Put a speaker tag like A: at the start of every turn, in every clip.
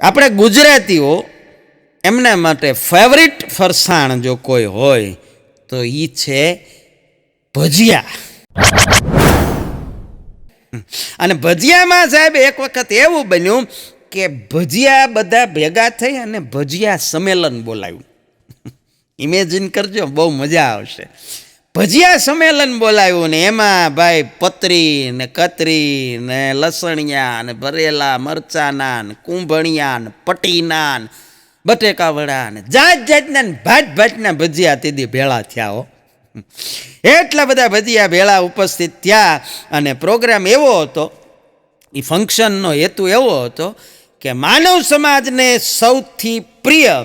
A: આપણે ગુજરાતીઓ એમના માટે ફેવરિટ ફરસાણ જો કોઈ હોય તો એ છે ભજીયા. અને ભજીયામાં સાહેબ એક વખત એવું બન્યું કે ભજીયા બધા ભેગા થઈ અને ભજીયા સંમેલન બોલાવ્યું. ઇમેજિન કરજો, બહુ મજા આવશે. ભજીયા સંમેલન બોલાવ્યું ને એમાં ભાઈ પતરી ને કતરી ને લસણિયા ને ભરેલા મરચાના ને કુંભણિયા ને પટીના ને બટેકાવડા ને જાત જાતના ને ભાત ભાતના ભજીયા તેથી ભેળા થયા હો. એટલા બધા ભજીયા ભેળા ઉપસ્થિત થયા અને પ્રોગ્રામ એવો હતો, એ ફંક્શનનો હેતુ એવો હતો કે માનવ સમાજને સૌથી પ્રિય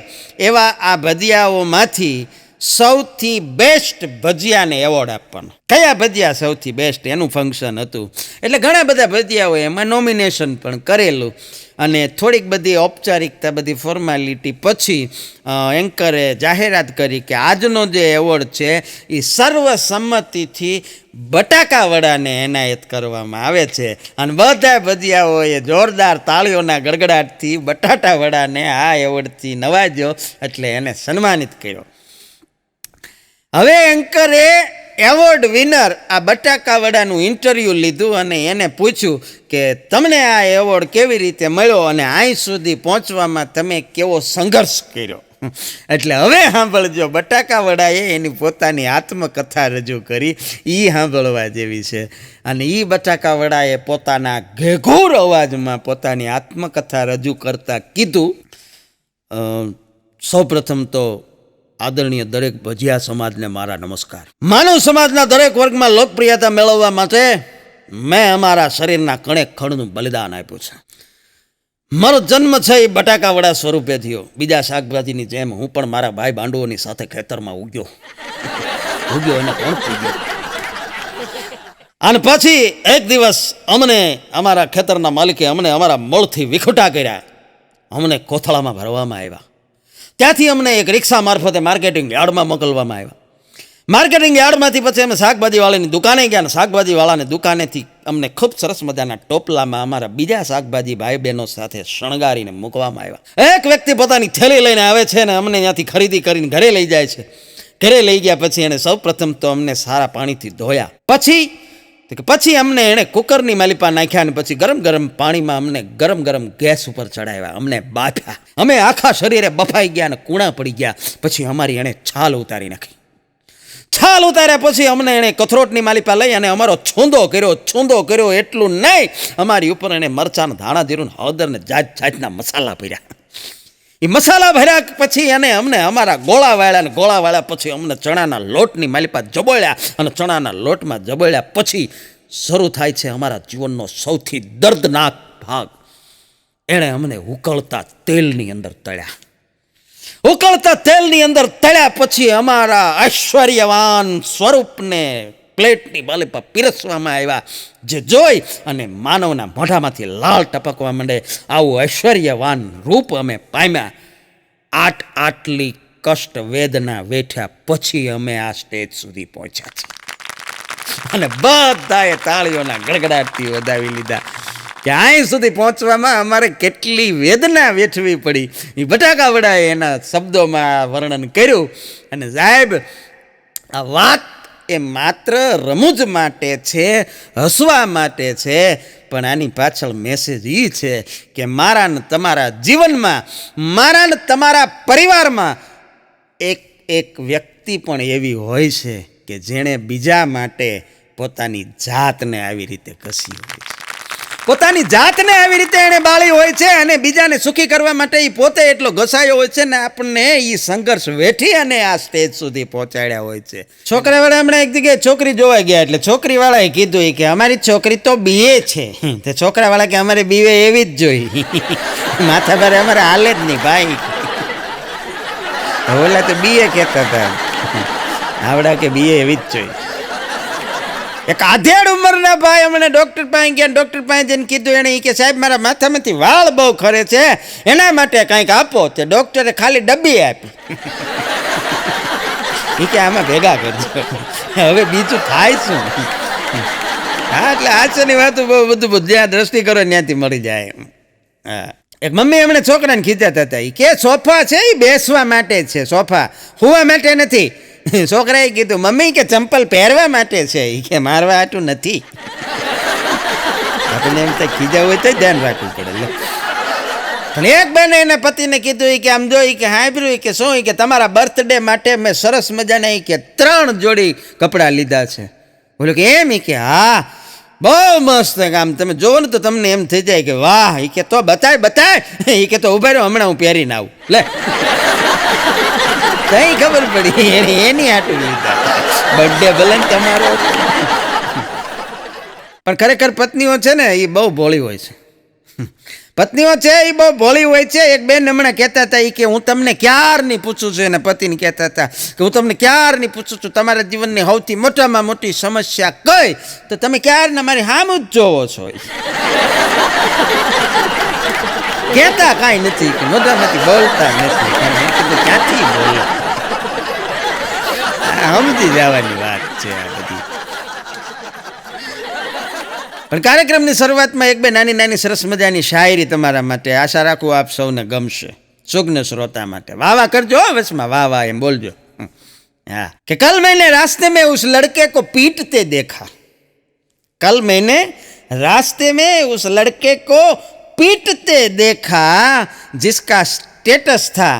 A: એવા આ ભજીયાઓમાંથી સૌથી બેસ્ટ ભજીયાને એવોર્ડ આપવાનો. કયા ભજીયા સૌથી બેસ્ટ એનું ફંક્શન હતું. એટલે ઘણા બધા ભજીયાઓ એમાં નોમિનેશન પણ કરેલું અને થોડીક બધી ઔપચારિકતા, બધી ફોર્માલિટી પછી એન્કરે જાહેરાત કરી કે આજનો જે એવોર્ડ છે એ સર્વસંમતિથી બટાકા વડાને એનાયત કરવામાં આવે છે. અને બધા ભજીયાઓએ જોરદાર તાળીઓના ગડગડાટથી બટાટા વડાને આ એવોર્ડથી નવાજ્યો, એટલે એને સન્માનિત કર્યો. હવે એન્કરે એવોર્ડ વિનર આ બટાકા વડાનું ઇન્ટરવ્યૂ લીધું અને એને પૂછ્યું કે તમને આ એવોર્ડ કેવી રીતે મળ્યો અને અહીં સુધી પહોંચવામાં તમે કેવો સંઘર્ષ કર્યો. એટલે હવે સાંભળજો, બટાકા વડાએ એની પોતાની આત્મકથા રજૂ કરી. એ સાંભળવા જેવી છે. અને એ બટાકા વડાએ પોતાના ઘેઘોર અવાજમાં પોતાની આત્મકથા રજૂ કરતાં કીધું, સૌપ્રથમ તો આદરણીય દરેક ભજીયા સમાજને મારા નમસ્કાર. માનવ સમાજના દરેક વર્ગમાં લોકપ્રિયતા મેળવવા માટે મેં અમારા શરીરના કણેક ખણનું બલિદાન આપ્યું છે. મારો જન્મ છે એ બટાકા વડા સ્વરૂપે થયો. બીજા શાકભાજીની જેમ હું પણ મારા ભાઈ બાંડુઓની સાથે ખેતરમાં ઉગ્યો એને કોણ પૂગ્યો. અને પછી એક દિવસ અમને અમારા ખેતરના માલિકે અમને અમારા મળથી વિખુટા કર્યા. અમને કોથળામાં ભરવામાં આવ્યા. ત્યાંથી અમને એક રિક્ષા મારફતે માર્કેટિંગ યાર્ડમાં મોકલવામાં આવ્યા. માર્કેટિંગ યાર્ડમાંથી પછી અમે શાકભાજીવાળાની દુકાને ગયા અને શાકભાજીવાળાની દુકાનેથી અમને ખૂબ સરસ મજાના ટોપલામાં અમારા બીજા શાકભાજી ભાઈ બહેનો સાથે શણગારીને મૂકવામાં આવ્યા. એક વ્યક્તિ પોતાની થેલી લઈને આવે છે અને અમને ત્યાંથી ખરીદી કરીને ઘરે લઈ જાય છે. ઘરે લઈ ગયા પછી એને સૌ પ્રથમ તો અમને સારા પાણીથી ધોયા. પછી અમને એણે કુકરની માલિપા નાખ્યા અને પછી ગરમ ગરમ પાણીમાં અમને ગરમ ગરમ ગેસ ઉપર ચડાવ્યા. અમને બાફ્યા. અમે આખા શરીરે બફાઈ ગયા અને કૂણા પડી ગયા. પછી અમારી એણે છાલ ઉતારી નાખી. છાલ ઉતાર્યા પછી અમને એણે કથરોટની માલિપા લઈ અને અમારો છૂંદો કર્યો. એટલું નહીં, અમારી ઉપર એણે મરચાં, ધાણા જીરું, હળદર ને જાત જાતના મસાલા ભર્યા. એ મસાલા ભર્યા પછી અને અમને અમારા ગોળા વાળ્યા પછી અમને ચણાના લોટની માલિપા જબોળ્યા અને ચણાના લોટમાં જબોળ્યા પછી શરૂ થાય છે અમારા જીવનનો સૌથી દર્દનાક ભાગ. એણે અમને ઉકળતા તેલની અંદર તળ્યા. પછી અમારા ઐશ્વર્યવાન સ્વરૂપને પ્લેટની માલિપા પીરસવામાં આવ્યા, જે જોઈ અને માનવના મોઢામાંથી લાળ ટપકવા માંડે આવું ઐશ્વર્યવાન રૂપ અમે પામ્યા. આટલી કષ્ટ વેદના વેઠ્યા પછી અમે આ સ્ટેજ સુધી પહોંચ્યા છીએ. અને બધાએ તાળીઓના ગડગડાટથી વધાવી લીધા કે અહીં સુધી પહોંચવામાં અમારે કેટલી વેદના વેઠવી પડી. એ બટાકા વડાએ એના શબ્દોમાં વર્ણન કર્યું. અને સાહેબ, આ વાત એ માત્ર રમૂજ માટે છે, હસવા માટે છે, પણ આની પાછળ મેસેજ એ છે કે મારા ને તમારા જીવનમાં, મારા ને તમારા પરિવારમાં એક વ્યક્તિ પણ એવી હોય છે કે જેણે બીજા માટે પોતાની જાતને આવી રીતે ઘસી હોય છે. પોતાની જાતને આવી રીતે એણે બાળી હોય છે અને બીજાને સુખી કરવા માટે એ પોતે એટલો ઘસાયો હોય છે ને આપણને એ સંઘર્ષ વેઠી અને આ સ્ટેજ સુધી પહોંચાડ્યા હોય છે. છોકરાવાળા હમણાં એક જગ્યાએ છોકરી જોવા ગયા એટલે છોકરીવાળાએ કીધું કે અમારી છોકરી તો બીએ છે. તો છોકરાવાળા કે અમારે બીએ એવી જ જોઈ. માથા ભારે અમારે હાલે જ નહીં ભાઈ. ઓલા તો બીએ કહેતા હતા, આવડા કે બીએ એવી જ જોઈ. એક આધેડ ઉંમરના ભાઈ અમને ડૉક્ટર પાસે ગયા. ડૉક્ટર પાસે જઈને કીધું એણે કે સાહેબ મારા માથામાંથી વાળ બહુ ખરે છે, એના માટે કંઈક આપો. તે ડૉક્ટરે ખાલી ડબ્બી આપી. એ કે આમાં ભેગા કરજો, હવે બીજું થાય શું. હા, એટલે હાસ્યની વાતો બહુ બધું જ્યાં દ્રષ્ટિ કરો ત્યાંથી મળી જાય. હા, એક મમ્મી એમણે છોકરાને ખીજાતા હતા એ કે સોફા છે એ બેસવા માટે છે, સોફા હોવા માટે નથી. છોકરાએ કીધું મમ્મી કે ચંપલ પહેરવા માટે છે, એ કે મારવા હાટું નથી. આપણને એમ થાય ખીજા હોય તો ધ્યાન રાખવું પડે. પણ એક બેને એના પતિને કીધું કે આમ જો કે હાંભળ્યું કે શું કે તમારા બર્થડે માટે મેં સરસ મજાના કે 3 જોડી કપડાં લીધા છે. બોલો કે એમ? કે હા બહુ મસ્ત. આમ તમે જોવો ને તો તમને એમ થઈ જાય કે વાહ. એ કે તો બતાય. એ કે તો ઉભા રહ્યો હમણાં હું પહેરીને આવું. લે કઈ ખબર પડી એની હાટું લીધા. બર્થડે ભલે ને તમારો. પણ ખરેખર પત્નીઓ છે ને એ બહુ ભોળી હોય છે. પત્નીઓ છે એ બહુ ભોળી હોય છે. એક બેન હમણાં કહેતા હતા એ કે હું તમને ક્યારની પૂછું છું, એને પતિને કહેતા હતા કે હું તમને ક્યારની પૂછું છું તમારા જીવનની સૌથી મોટામાં મોટી સમસ્યા કઈ, તો તમે ક્યારના મારી સામું જ જોવો છો. કહેતા કાંઈ નથી કે મોઢામાંથી બોલતા નથી. ક્યાંથી બોલે? સમજી જવાની વાત છે આ બધી. પણ કાર્યક્રમની શરૂઆતમાં એક બે નાની નાની સરસ મજાની શાયરી તમારા માટે. આશા રાખું આપ સૌને ગમશે. સુગ્ન શ્રોતા માટે વાહ વાહ કરજો, વચમાં વાહ વાહ એમ બોલજો. हाँ कि कल मैंने रास्ते में उस लड़के को पीटते देखा, कल मैंने रास्ते में उस लड़के को पीटते देखा जिसका स्टेटस था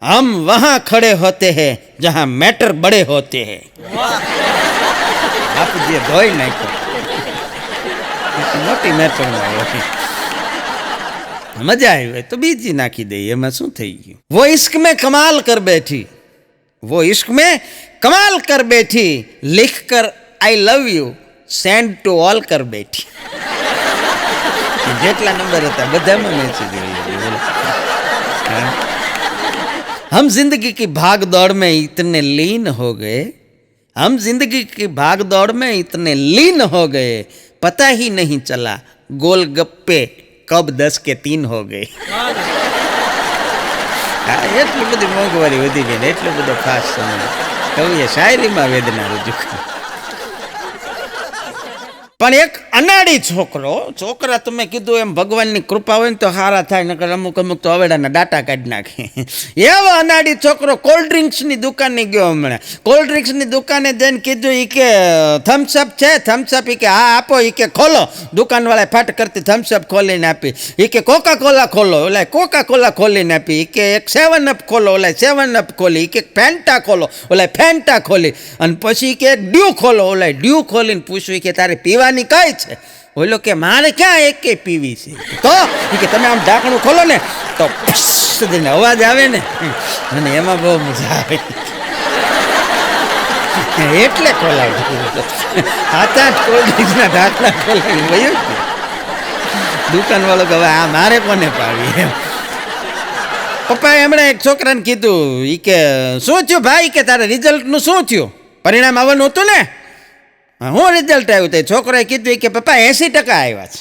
A: हम वहां खड़े होते हैं जहां मैटर बड़े होते हैं. आप જે ધોઈ નાખો મોટી મેટર મજા આવી હોય તો બીજી નાખી દઈએ, એમાં શું થઈ ગયું. वो इश्क में कमाल कर बैठी, वो इश्क में कमाल कर बैठी, लिख कर I love you send to all कर बैठी. જેટલા નંબર હતા બધામાં મેસેજ આવ્યો. हम जिंदगी की भाग दौड़ में इतने लीन हो गए, हम जिंदगी की भाग दौड़ में इतने लीन हो गए, पता ही नहीं चला गोलगप्पे कब 10 के 3 हो गए. એટલી બધી મોંઘવારી વધી ગઈ ને એટલો બધો ખાસ સમય કવિએ શાયરીમાં વેદના રજૂ કરી. પણ એક અનાડી છોકરા તમે કીધું એમ ભગવાનની કૃપા હોય ને તો સારા થાય, નકર અમુક તો અવેડાના ડાટા કાઢી નાખે. એવો અનાડી છોકરો કોલ્ડ ડ્રિંક્સની દુકાને ગયો. હમણાં કોલ્ડ ડ્રિંક્સની દુકાને જઈને કીધું એ કે થમ્સઅપ છે, થમ્સઅપ. એ કે હા આપો. એ કે ખોલો. દુકાનવાળાએ ફાટ કરતી થમ્સઅપ ખોલીને આપી. એ કે કોકા કોલા ખોલો. ઓલા કોકા કોલા ખોલીને આપી. એ કે એક 7 અપ ખોલો. ઓલા 7 અપ ખોલી. એ કે ફેન્ટા ખોલો. ઓલા ફેન્ટા ખોલી. અને પછી કે ડ્યુ ખોલો. ઓલા ડ્યુ ખોલીને પૂછ્યું કે તારે પીવાની કઈ છે? ઓલો કે મારે ક્યાં એક પીવી છે. તો કે તમે આમ ઢાંકણું ખોલો ને તો સુધીને અવાજ આવે ને, અને એમાં બહુ મજા આવે એટલે ખોલાવ્યું. 7-8 કોલ્ડ ડ્રિંક્સના ઢાંકણા ખોલાવી વયું દુકાનવાળો કે હવે આ મારે કોને પાવી એમ. પપ્પાએ હમણાં એક છોકરાને કીધું એ કે શું થયું ભાઈ, કે તારે રિઝલ્ટનું શું થયું, પરિણામ આવવાનું હતું ને? હું રિઝલ્ટ આવ્યું તો છોકરાએ કીધું કે પપ્પા 80% આવ્યા છે.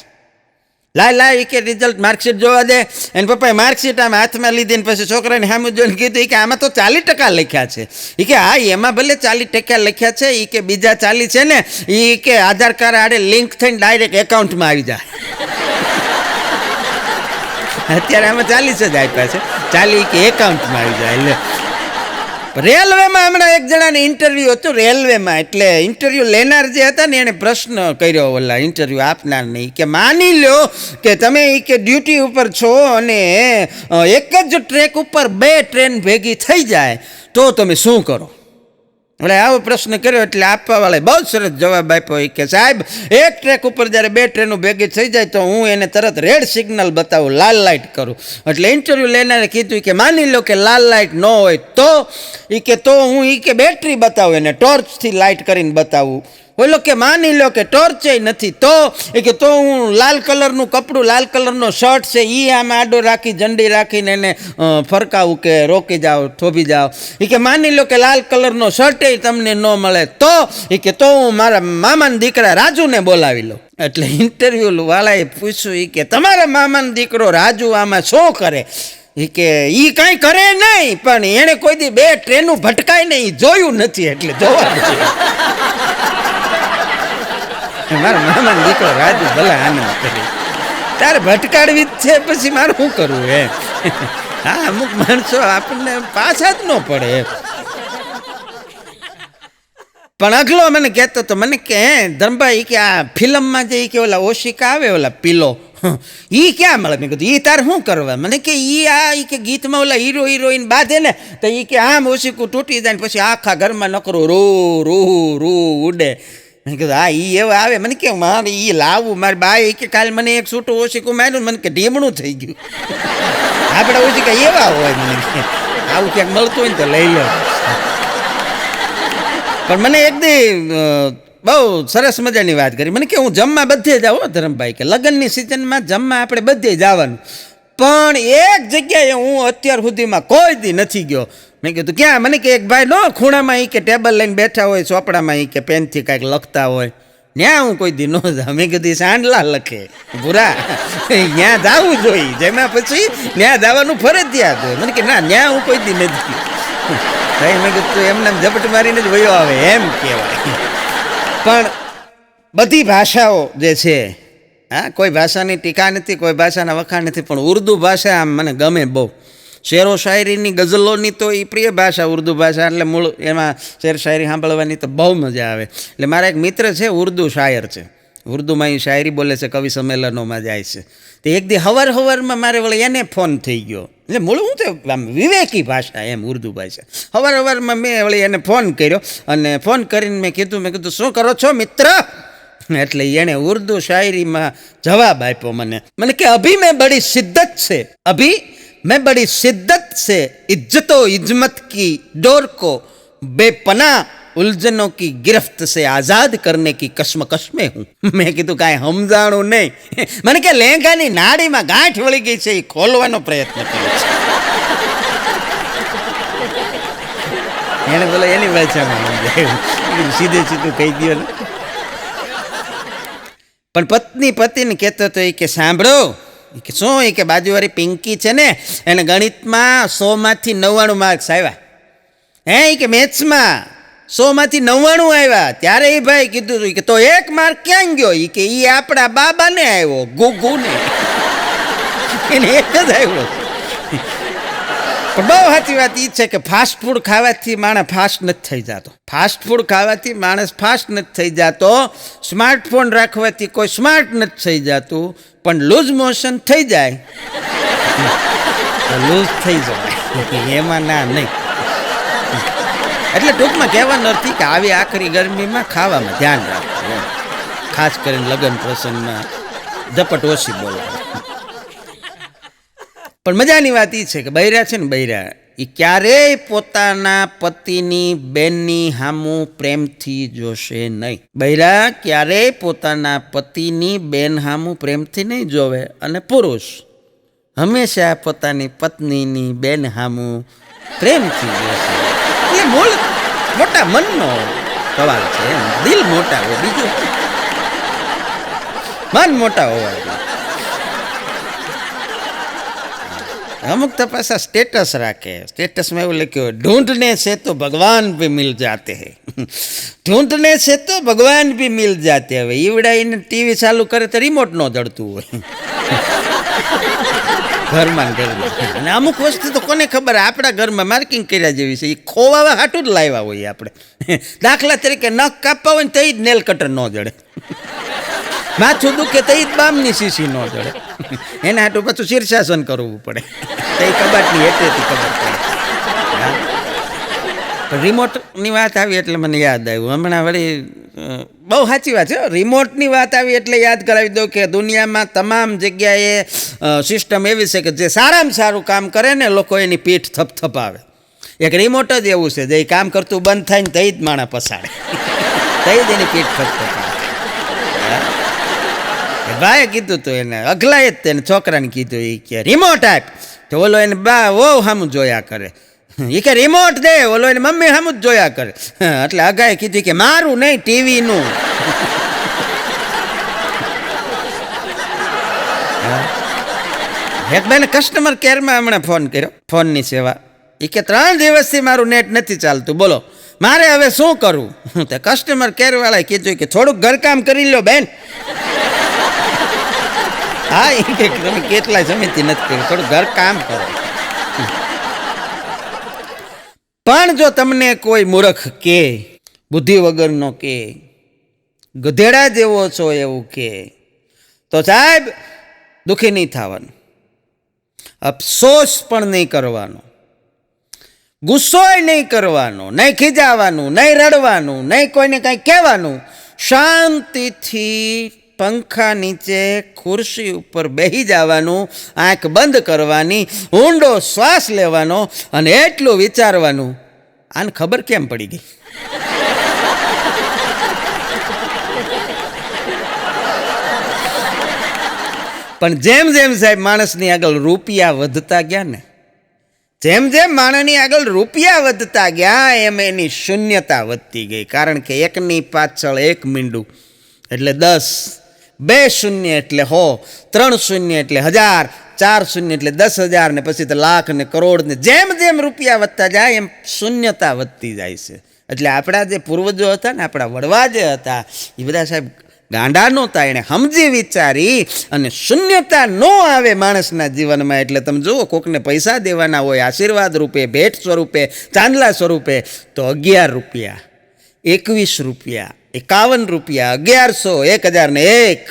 A: લાય એ કે રિઝલ્ટ માર્કશીટ જોવા દે. અને પપ્પાએ માર્કશીટ આમ હાથમાં લીધી ને પછી છોકરાને સામે જોઈને કીધું કે આમાં તો 40% લખ્યા છે. એ કે હા એમાં ભલે 40% લખ્યા છે, એ કે બીજા 40 છે ને એ કે આધાર કાર્ડ આડે લિંક થઈને ડાયરેક્ટ એકાઉન્ટમાં આવી જાય. અત્યારે આમાં 40 જ આપ્યા છે, 40 કે એકાઉન્ટમાં આવી જાય. એટલે રેલવેમાં હમણાં એક જણાને ઇન્ટરવ્યૂ હતું રેલવેમાં. એટલે ઇન્ટરવ્યૂ લેનાર જે હતા ને એણે પ્રશ્ન કર્યો ઓલા ઇન્ટરવ્યૂ આપનારને કે માની લો કે તમે કે ડ્યુટી ઉપર છો અને એક જ ટ્રેક ઉપર 2 ટ્રેન ભેગી થઈ જાય તો તમે શું કરો? એટલે આવો પ્રશ્ન કર્યો. એટલે આપવાવાળાએ બહુ સરસ જવાબ આપ્યો કે સાહેબ એક ટ્રેક ઉપર જ્યારે 2 ટ્રેનો ભેગી થઈ જાય તો હું એને તરત રેડ સિગ્નલ બતાવું, લાલ લાઇટ કરું. એટલે ઇન્ટરવ્યૂ લેનારે કીધું કે માની લો કે લાલ લાઇટ ન હોય તો? એ કે તો હું કે બેટરી બતાવું, એને ટોર્ચથી લાઇટ કરીને બતાવું. બોલો કે માની લો કે ટોર્ચ નથી તો? એ કે તો હું લાલ કલરનું કપડું, લાલ કલરનો શર્ટ છે એ આમાં આડો રાખી ઝંડી રાખીને એને ફરકાવું કે રોકી જાઓ, થોભી જાઓ. એ કે માની લો કે લાલ કલરનો શર્ટ તમને ન મળે તો? એ કે તો હું મારા મામાના દીકરા રાજુને બોલાવી લઉં. એટલે ઇન્ટરવ્યૂ વાળાએ પૂછ્યું એ કે તમારા મામાનો દીકરો રાજુ આમાં શું કરે? એ કે એ કાંઈ કરે નહીં, પણ એણે કોઈ દી 2 ટ્રેનું ભટકાય ને એ જોયું નથી એટલે જોવા નથી. મારા મામાનો દીકરો રાજુ ભલે આનંદ કરી. તારે ભટકાડવી જ છે, પછી મારે શું કરવું એમ. હા, અમુક માણસો આપણને પાછા જ ન પડે એમ. પણ અગલો મને કહેતો તો, મને કે ધર્મભાઈ કે આ ફિલ્મમાં જે કે ઓલા ઓશિકા આવે ઓલા પીલો ઈ ક્યાં મળે? મેં કીધું ઈ તારે શું કરવા? મને કે ઈ આ ઈ કે ગીતમાં ઓલા હીરો હિરોઈન બાંધે ને તો ઈ કે આમ ઓશિકું તૂટી જાય ને પછી આખા ઘરમાં નકરું રૂ રૂ રૂ ઉડે. મેં કીધું હા ઈ એવા આવે. મને કે મારે ઈ લાવવું, મારી બાઈ કે કાલે મને એક છૂટું ઓશિકું માર્યું, મને કે ઢીમણું થઈ ગયું. આપણે ઓશિકા એવા હોય. મને કે આવું ક્યાંક મળતું હોય ને તો લઈ લો. પણ મને એક દી બહુ સરસ મજાની વાત કરી. મને કે હું જમવા બધે જાઉં ધરમભાઈ, કે લગ્નની સિઝનમાં જમવા આપણે બધે જવાનું, પણ એક જગ્યાએ હું અત્યાર સુધીમાં કોઈ દી નથી ગયો. મેં કીધું ક્યાં? મને કે એક ભાઈ નો ખૂણામાં એ કે ટેબલ લઈને બેઠા હોય ચોપડામાં, એ કે પેનથી કાંઈક લખતા હોય, ત્યાં હું કોઈ દી ન જાઉં. મેં કીધું સાંડલા લખે ભૂરા, ત્યાં જવું જોઈએ, જેમાં પછી ત્યાં જવાનું ફરજિયાત હોય. મને કે ના, ત્યાં હું કોઈ દી નથી. મેં કીધું એમને ઝપટ મારીને જ વયો આવે એમ કહેવાય. પણ બધી ભાષાઓ જે છે, હા, કોઈ ભાષાની ટીકા નથી, કોઈ ભાષાના વખાણ નથી, પણ ઉર્દુ ભાષા આમ મને ગમે બહુ. શેરો શાયરીની ગઝલોની તો એ પ્રિય ભાષા ઉર્દુ ભાષા, એટલે મૂળ એમાં શેર શાયરી સાંભળવાની તો બહુ મજા આવે. એટલે મારા એક મિત્ર છે, ઉર્દુ શાયર છે, ઉર્દુમાં એ શાયરી બોલે છે, કવિ સંમેલનોમાં જાય છે. તો એક દી હવારમાં મારે વળી એને ફોન થઈ ગયો. એટલે મૂળ હું તો આમ વિવેકી ભાષા એમ ઉર્દુ ભાષા. હવારમાં મેં વળી એને ફોન કર્યો, અને ફોન કરીને મેં કીધું શું કરો છો મિત્ર? એટલે એણે ઉર્દુ શાયરીમાં જવાબ આપ્યો મને. મને કે અભી મેં બડી શિદ્દત છે, અભી मैं बड़ी शिद्दत से इज्जतो इज्मत की डोर को बेपना उलझनों की गिरफ्त से आज़ाद करने की कश्मकश में हूँ. મેં કીધું કાંઈ સમજાણું નહીં. મને કે લહેંગાની નાડીમાં ગાંઠ વળી ગઈ છે, એ ખોલવાનો પ્રયત્ન કર્યો છે. એને બોલો એની ભાષામાં સીધે સીધું કહી દો ને. પણ પત્ની પતિને કહેતો તો એ કે સાંભળો, કે શું? એ કે બાજુવાળી પિંકી છે ને, એને ગણિતમાં 100માંથી 99 માર્ક્સ આવ્યા. હે, એ કે મેથ્સમાં 100માંથી 99 આવ્યા. ત્યારે એ ભાઈ કીધું કે તો એક માર્ક ક્યાં ગયો? એ કે એ આપણા બાબાને આવ્યો, ગુગુને, એને એક જ આવ્યો. પણ બહુ સાચી વાત એ છે કે ફાસ્ટ ફૂડ ખાવાથી માણસ ફાસ્ટ નથી થઈ જતો. ફાસ્ટ ફૂડ ખાવાથી માણસ ફાસ્ટ નથી થઈ જતો. સ્માર્ટફોન રાખવાથી કોઈ સ્માર્ટ નથી થઈ જતું. પણ લૂઝ મોશન થઈ જાય તો લૂઝ થઈ જાય, એમાં ના નહીં. એટલે ટૂંકમાં કહેવાનો અર્થ કે આવી આખરી ગરમીમાં ખાવામાં ધ્યાન રાખવું, ખાસ કરીને લગ્ન પ્રસંગમાં ઝપટ ઓછી બોલાવે. પણ મજાની વાત એ છે કે બૈરા છે ને, બૈરા એ ક્યારેય પોતાના પતિની બેનની હામું પ્રેમથી જોશે નહીં. બૈરા ક્યારેય પોતાના પતિની બેન હામું પ્રેમથી નહીં જોવે, અને પુરુષ હંમેશા પોતાની પત્નીની બેન હામું પ્રેમથી જોશે. એટલે મૂળ મોટા મનનો સવાલ છે, દિલ મોટા હોય, બીજું મન મોટા હોવા જોઈએ. અમુક તો પાછા સ્ટેટસ રાખે. સ્ટેટસમાં એવું લખ્યું, ઢૂંઢને से तो भगवान भी मिल जाते हैं, ઢૂંઢને से तो भगवान भी मिल जाते. હવે ઈવડાઈને ટીવી ચાલુ કરે તો રિમોટ ન જડતું હોય ઘરમાં. અને અમુક વસ્તુ તો કોને ખબર, આપણા ઘરમાં માર્કિંગ કર્યા જેવી છે, એ ખોવાવા હાટું જ લાવ્યા હોય આપણે. દાખલા તરીકે નખ કાપવા હોય ને તો જ નેલ કટર ન જડે, માથું દુખે તો જ બામની શીશી ન જડે, એને હાટું પાછું શીર્ષાસન કરવું પડે, તો એ કબાટની હેઠેથી ખબર પડે. પણ રિમોટની વાત આવી એટલે મને યાદ આવ્યું. હમણાં વળી બહુ સાચી વાત છે, રિમોટની વાત આવી એટલે યાદ કરાવી દઉં કે દુનિયામાં તમામ જગ્યાએ સિસ્ટમ એવી છે કે જે સારામાં સારું કામ કરે ને લોકો એની પીઠ થપથપાવે. એક રિમોટ જ એવું છે જે કામ કરતું બંધ થાય ને તઈ જ માણસ પસાડે, તઈ જ એની પીઠ થપથપાવે. ભાઈએ કીધું તો એને અગલાએ જ તેને છોકરાને કીધું, એ કે રિમોટ આપ. તો ઓલો એને બા વો સામું જોયા કરે, એ કે રિમોટ દે, ઓલો એને મમ્મી સામું જ જોયા કરે. એટલે અગાએ કીધું કે મારું નહીં, ટીવીનું. એક ભાઈને કસ્ટમર કેરમાં હમણાં ફોન કર્યો, ફોનની સેવા. એ કે 3 દિવસથી મારું નેટ નથી ચાલતું, બોલો મારે હવે શું કરવું? તો કસ્ટમર કેરવાળાએ કીધું કે થોડુંક ઘરકામ કરી લો બેન. હા એ કે તમે કેટલાય સમયથી નથી કર્યું, થોડું ઘર કામ કરો. પણ જો તમને કોઈ મૂર્ખ કે, બુદ્ધિ વગરનો કે, ગધેડા જેવો છો એવું કે, તો સાહેબ દુઃખી નહીં થવાનું, અફસોસ પણ નહીં કરવાનો, ગુસ્સોય નહીં કરવાનો, નહીં ખીજાવાનું, નહીં રડવાનું, નહીં કોઈને કંઈ કહેવાનું, શાંતિથી પંખા નીચે ખુરશી ઉપર બેસી જવાનું, આંખ બંધ કરવાની, ઊંડો શ્વાસ લેવાનો અને એટલું વિચારવાનું, આને ખબર કેમ પડી ગઈ? પણ જેમ જેમ સાહેબ માણસની આગળ રૂપિયા વધતા ગયા ને, જેમ જેમ માણસની આગળ રૂપિયા વધતા ગયા એમ એની શૂન્યતા વધતી ગઈ. કારણ કે એકની પાછળ એક મીંડું એટલે 10, 2 શૂન્ય એટલે 100, 3 શૂન્ય એટલે 1000, 4 શૂન્ય એટલે 10,000 ને પછી તો લાખ ને કરોડ ને જેમ જેમ રૂપિયા વધતા જાય એમ શૂન્યતા વધતી જાય છે. એટલે આપણા જે પૂર્વજો હતા ને, આપણા વડવા જે હતા, એ બધા સાહેબ ગાંડા નહોતા. એણે સમજી વિચારી અને શૂન્યતા ન આવે માણસના જીવનમાં. એટલે તમે જુઓ, કોકને પૈસા દેવાના હોય આશીર્વાદ રૂપે, ભેટ સ્વરૂપે, ચાંદલા સ્વરૂપે, તો 11 રૂપિયા, 21 રૂપિયા, 51 રૂપિયા, 1100, 1000 ને 1,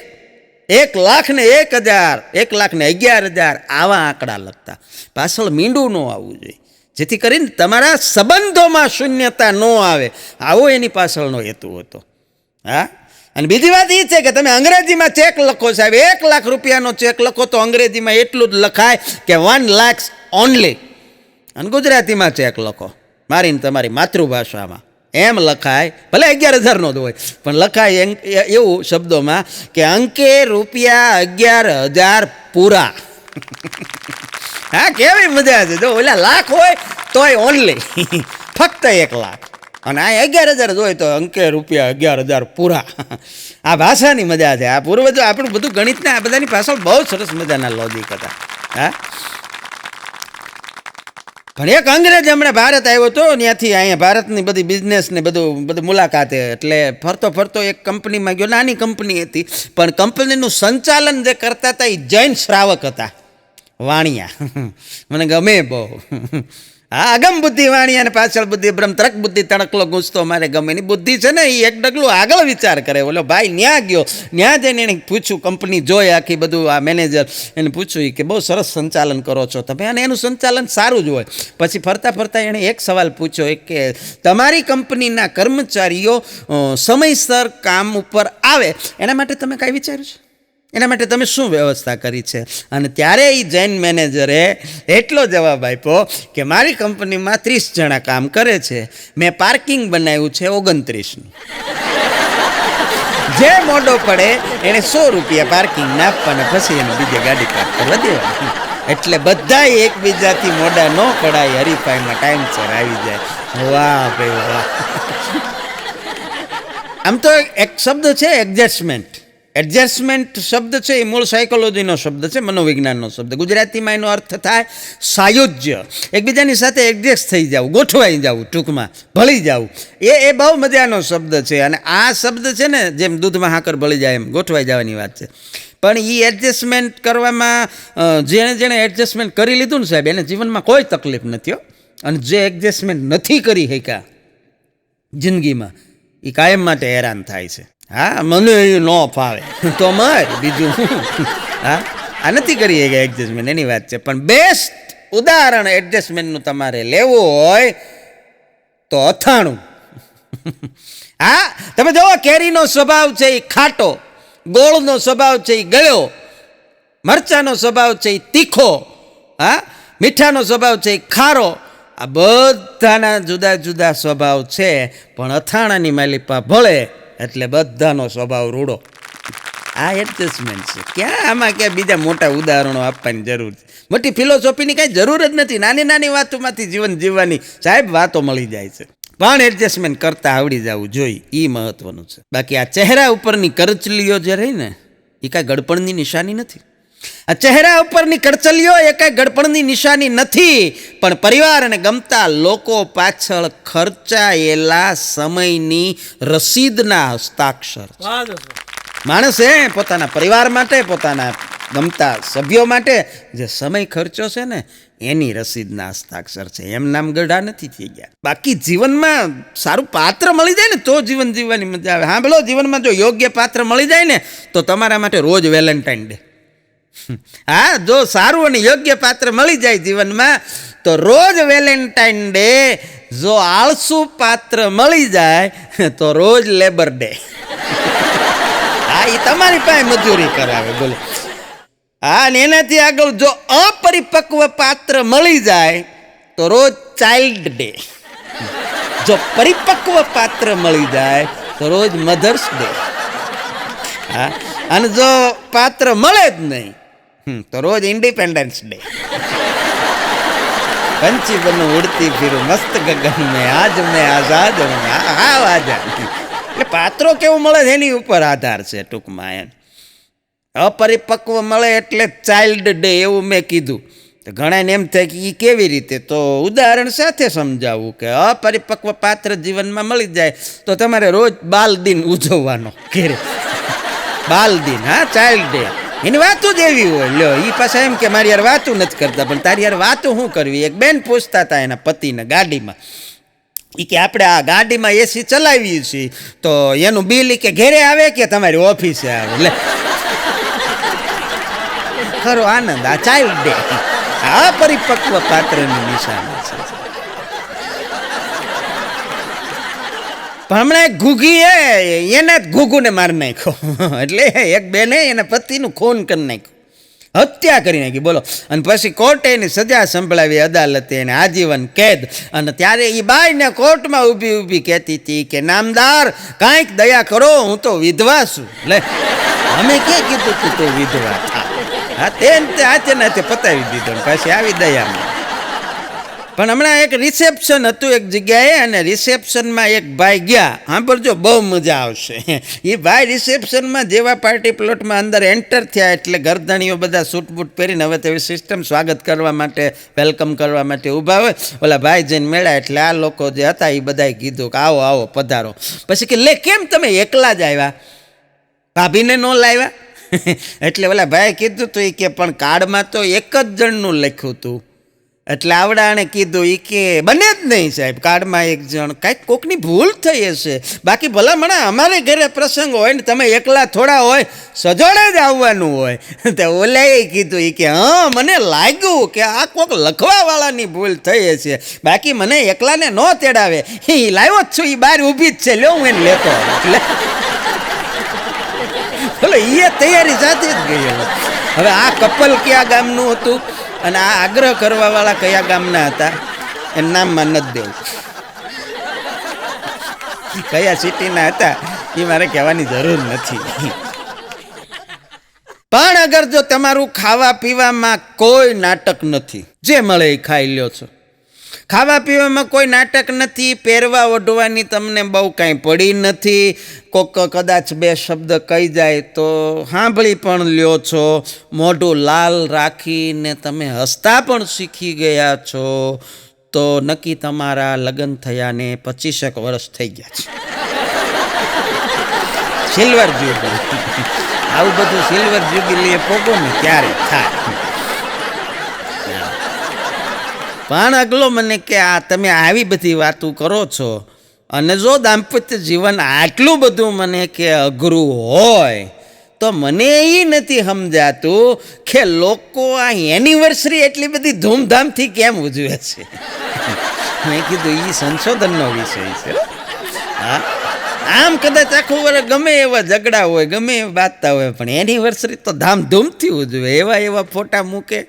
A: 1 લાખ ને 1000, 1 લાખ ને 11,000, આવા આંકડા લખતા. પાછળ મીંડું ન આવવું જોઈએ, જેથી કરીને તમારા સંબંધોમાં શૂન્યતા ન આવે. આવો એની પાછળનો હેતુ હતો. હા, અને બીજી વાત એ છે કે તમે અંગ્રેજીમાં ચેક લખો સાહેબ, 1 લાખ રૂપિયાનો ચેક લખો તો અંગ્રેજીમાં એટલું જ લખાય કે 1 lakhs ઓનલી. અને ગુજરાતીમાં ચેક લખો મારીને તમારી માતૃભાષામાં એમ લખાય, ભલે 11,000નો જ હોય પણ લખાય એવું શબ્દોમાં કે અંકે રૂપિયા 11,000 પૂરા. હા, કેવી મજા છે. જો ઓલા લાખ હોય તોય ઓનલી, ફક્ત 1 લાખ, અને આ 11,000 હોય તો અંકે રૂપિયા 11,000 પૂરા. આ ભાષાની મજા છે. આ પૂર્વજો આપણું બધું ગણિતને આ બધાની પાછળ બહુ સરસ મજાના લોજિક હતા. હા, પણ એક અંગ્રેજ હમણાં ભારત આવ્યો હતો, ત્યાંથી અહીંયા ભારતની બધી બિઝનેસ ને બધું મુલાકાતે, એટલે ફરતો ફરતો એક કંપનીમાં ગયો. નાની કંપની હતી પણ કંપનીનું સંચાલન જે કરતા હતા એ જૈન શ્રાવક હતા, વાણિયા. મને ગમે બહુ. હા, અગમ બુદ્ધિ વાણિયા ને પાછળ બુદ્ધિ બ્રહ્મ, તરક બુદ્ધિ તણકલો ગુંચતો મારે ગમે. એની બુદ્ધિ છે ને એ એક ડગલું આગળ વિચાર કરે. ઓલો ભાઈ ન્યા ગયો, ન્યા જઈને એને પૂછ્યું, કંપની જોઈ આખી બધું, આ મેનેજર એને પૂછ્યું કે બહુ સરસ સંચાલન કરો છો તમે, અને એનું સંચાલન સારું જ હોય. પછી ફરતા ફરતા એણે એક સવાલ પૂછ્યો કે તમારી કંપનીના કર્મચારીઓ સમયસર કામ ઉપર આવે એના માટે તમે કાંઈ વિચાર્યું છે? એના માટે તમે શું વ્યવસ્થા કરી છે? અને ત્યારે એ જૈન મેનેજરે એટલો જવાબ આપ્યો કે મારી કંપનીમાં 30 જણા કામ કરે છે, મેં પાર્કિંગ બનાવ્યું છે 29નું. જે મોડો પડે એને 100 રૂપિયા પાર્કિંગના આપવાના, પછી એને બીજે ગાડી પાર્ક કરવા દેવાની. એટલે બધા એકબીજાથી મોડા ન પડાય, હરીફાઈમાં ટાઈમસર આવી જાય. વાહ ભાઈ વાહ. આમ તો એક શબ્દ છે એડજસ્ટમેન્ટ. એડજસ્ટમેન્ટ શબ્દ છે એ મૂળ સાયકોલોજીનો શબ્દ છે, મનોવિજ્ઞાનનો શબ્દ. ગુજરાતીમાં એનો અર્થ થાય સાયુજ્ય, એકબીજાની સાથે એડજસ્ટ થઈ જવું, ગોઠવાઈ જવું, ટૂંકમાં ભળી જવું. એ બહુ મજાનો શબ્દ છે. અને આ શબ્દ છે ને, જેમ દૂધમાં સાકર ભળી જાય એમ ગોઠવાઈ જવાની વાત છે. પણ એ એડજસ્ટમેન્ટ કરવામાં જેણે એડજસ્ટમેન્ટ કરી લીધું ને સાહેબ, એને જીવનમાં કોઈ તકલીફ નથી. અને જે એડજસ્ટમેન્ટ નથી કરી શક્યા જિંદગીમાં, એ કાયમ માટે હેરાન થાય છે. હા, મને એ ન ફાવે તો મર, બીજું. હા, આ નથી કરી શક્યા એડજસ્ટમેન્ટ, એની વાત છે. પણ બેસ્ટ ઉદાહરણ એડજસ્ટમેન્ટનું તમારે લેવું હોય તો અથાણું. હા, તમે જુઓ, કેરીનો સ્વભાવ છે એ ખાટો, ગોળનો સ્વભાવ છે એ ગળ્યો, મરચાનો સ્વભાવ છે એ તીખો, હા, મીઠાનો સ્વભાવ છે એ ખારો. આ બધાના જુદા જુદા સ્વભાવ છે, પણ અથાણાની માલિપા ભળે એટલે બધાનો સ્વભાવ રૂડો. આ એડજસ્ટમેન્ટ છે. ક્યાં આમાં ક્યાં બીજા મોટા ઉદાહરણો આપવાની જરૂર છે? મોટી ફિલોસોફીની કાંઈ જરૂર જ નથી. નાની નાની વાતોમાંથી જીવન જીવવાની સાહેબ વાતો મળી જાય છે. પણ એડજસ્ટમેન્ટ કરતા આવડી જવું જોઈએ, એ મહત્વનું છે. બાકી આ ચહેરા ઉપરની કરચલીઓ જે રહી ને, એ કાંઈ ગડપણની નિશાની નથી. આ ચહેરા ઉપરની કરચલીઓ એ કાંઈ ગડપણની નિશાની નથી, પણ પરિવાર અને ગમતા લોકો પાછળ ખર્ચાયેલા સમયની રસીદના હસ્તાક્ષર. માણસે પોતાના પરિવાર માટે, પોતાના ગમતા સભ્યો માટે જે સમય ખર્ચો છે ને એની રસીદના હસ્તાક્ષર છે, એમ નામ ગઢા નથી થઈ ગયા. બાકી જીવનમાં સારું પાત્ર મળી જાય ને તો જીવન જીવવાની મજા આવે. હા, બોલો, જીવનમાં જો યોગ્ય પાત્ર મળી જાય ને તો તમારા માટે રોજ વેલેન્ટાઇન ડે. હા, જો સારું અને યોગ્ય પાત્ર મળી જાય જીવનમાં તો રોજ વેલેન્ટાઇન ડે. જો આળસુ પાત્ર મળી જાય તો રોજ લેબર ડે. હા, એ તમારી પાસે મજૂરી કરાવે, બોલો. હા, અને એનાથી આગળ જો અપરિપક્વ પાત્ર મળી જાય તો રોજ ચાઇલ્ડ ડે. જો પરિપક્વ પાત્ર મળી જાય તો રોજ મધર્સ ડે. હા, અને જો પાત્ર મળે જ નહીં તો રોજ ઇન્ડિપેન્ડન્સ ડે. પંછી બનું ઉડતી ફિરું મસ્ત ગગન મેં, આજ મેં આઝાદ હું. હા, આઝાદ. એટલે પાત્રો કેવું મળે છે એની ઉપર આધાર છે ટૂંકમાં. એમ અપરિપક્વ મળે એટલે ચાઇલ્ડ ડે એવું મેં કીધું. તો ઘણાને એમ થાય કે એ કેવી રીતે, તો ઉદાહરણ સાથે સમજાવવું કે અપરિપક્વ પાત્ર જીવનમાં મળી જાય તો તમારે રોજ બાલ દિન ઉજવવાનો. ઘેરે બાલ દિન, હા, ચાઇલ્ડ ડે. એની વાતું જ એવી હોય. લ્યો, એ પાછા એમ કે મારી યાર વાતું નથી કરતા, પણ તારી યાર વાતું શું કરવી. એક બેન પૂછતા હતા એના પતિને ગાડીમાં, એ કે આપણે આ ગાડીમાં એસી ચલાવીએ છીએ તો એનું બિલ કે ઘેરે આવે કે તમારી ઓફિસે આવે. એટલે ખરો આનંદ. આ ચાઇલ્ડ ડે અપરિપક્વ પાત્રની નિશાની છે. પણ હમણાં એક ઘૂઘી એને જ ઘૂઘુને મારી નાખ્યો. એટલે એક બેને એના પતિનું ખૂન કરી નાખ્યું, હત્યા કરી નાખી, બોલો. અને પછી કોર્ટે એની સજા સંભળાવી, અદાલતે એને આજીવન કેદ. અને ત્યારે એ બાઈને કોર્ટમાં ઊભી ઊભી કહેતી હતી કે નામદાર કાંઈક દયા કરો, હું તો વિધવા છું. લે, અમે ક્યાં કીધું તું તો વિધવા થા. હા, તે હાથે નાથે પતાવી દીધો ને પાછી આવી દયામાં. પણ હમણાં એક રિસેપ્શન હતું એક જગ્યાએ, અને રિસેપ્શનમાં એક ભાઈ ગયા. સાંભળજો, બહુ મજા આવશે. એ ભાઈ રિસેપ્શનમાં જેવા પાર્ટી પ્લોટમાં અંદર એન્ટર થયા એટલે ગરદણીઓ બધા સૂટ બૂટ પહેરીને હવે તેવી સિસ્ટમ સ્વાગત કરવા માટે, વેલકમ કરવા માટે ઊભા હોય. ઓલા ભાઈ જઈને મેળા એટલે આ લોકો જે હતા એ બધાએ કીધું કે આવો આવો પધારો. પછી કે લે, કેમ તમે એકલા જ આવ્યા, ભાભીને ન લાવ્યા? એટલે ઓલા ભાઈ કીધું તો એ કે પણ કાર્ડમાં તો એક જ જણનું લખ્યું હતું. એટલે આવડાણે કીધું એ કે બને જ નહીં સાહેબ, કાર્ડમાં એક જણ, કાંઈક કોકની ભૂલ થઈ હશે. બાકી ભલામણા અમારે ઘરે પ્રસંગ હોય ને તમે એકલા થોડા હોય, સજોડે જ આવવાનું હોય. તો ઓલાએ કીધું એ કે હા, મને લાગ્યું કે આ કોક લખવાવાળાની ભૂલ થઈ હશે, બાકી મને એકલાને ન તેડાવે. એ લાવ્યો જ છું, એ બહાર ઊભી જ છે, લ્યો હું એને લેતો. એટલે બોલો, એ તૈયારી સાથે જ ગયેલો. હવે આ કપલ કયા ગામનું હતું અને આ આગ્રહ કરવાવાળા કયા ગામના હતા એનું નામમાં નથી દેવું, કયા સિટીના હતા એ મારે કહેવાની જરૂર નથી. પણ અગર જો તમારું ખાવા પીવામાં કોઈ નાટક નથી, જે મળે એ ખાઈ લ્યો છો, ખાવા પીવામાં કોઈ નાટક નથી, પહેરવા ઓઢવાની તમને બહુ કાંઈ પડી નથી, કોક કદાચ બે શબ્દ કહી જાય તો સાંભળી પણ લ્યો છો, મોઢું લાલ રાખીને તમે હસતા પણ શીખી ગયા છો, તો નક્કી તમારા લગ્ન થયાને 25 વર્ષ થઈ ગયા છે. Silver jubilee. આવું બધું સિલ્વર જ્યુબિલી પોગો ને ત્યારે થાય. પણ અગલો મને કે આ તમે આવી બધી વાતો કરો છો, અને જો દાંપત્ય જીવન આટલું બધું મને કે અઘરું હોય તો મને એ નથી સમજાતું કે લોકો આ એનિવર્સરી એટલી બધી ધૂમધામથી કેમ ઉજવે છે. મેં કીધું એ સંશોધનનો વિષય છે. હા, આમ કદાચ આખું વર્ષ ગમે એવા ઝઘડા હોય, ગમે એવા બાતતા હોય, પણ એનિવર્સરી તો ધામધૂમથી ઉજવે. એવા એવા ફોટા મૂકે.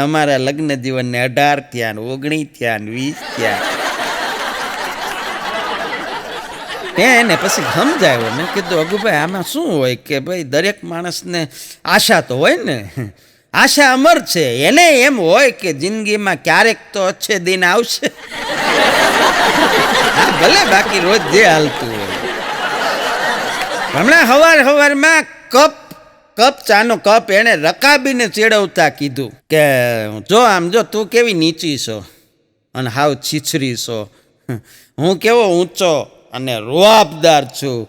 A: અમારા લગ્ન જીવનને 18 થયા ને 19 થયા ને 20 થયા. એને પછી સમજાયો. મેં કીધું અગુભાઈ આમાં શું હોય કે ભાઈ દરેક માણસને આશા તો હોય ને, આશા અમર છે. એને એમ હોય કે જિંદગીમાં ક્યારેક તો અચ્છે દિન આવશે. હા, ભલે બાકી રોજ જે હાલતું હોય. હમણાં સવારમાં કપ ચાનો કપ એણે રકાબીને ચેડવતા કીધું કે જો આમ જો તું કેવી નીચી છો અને હાવ છીછરી છો, હું કેવો ઊંચો અને રૂઆબદાર છું.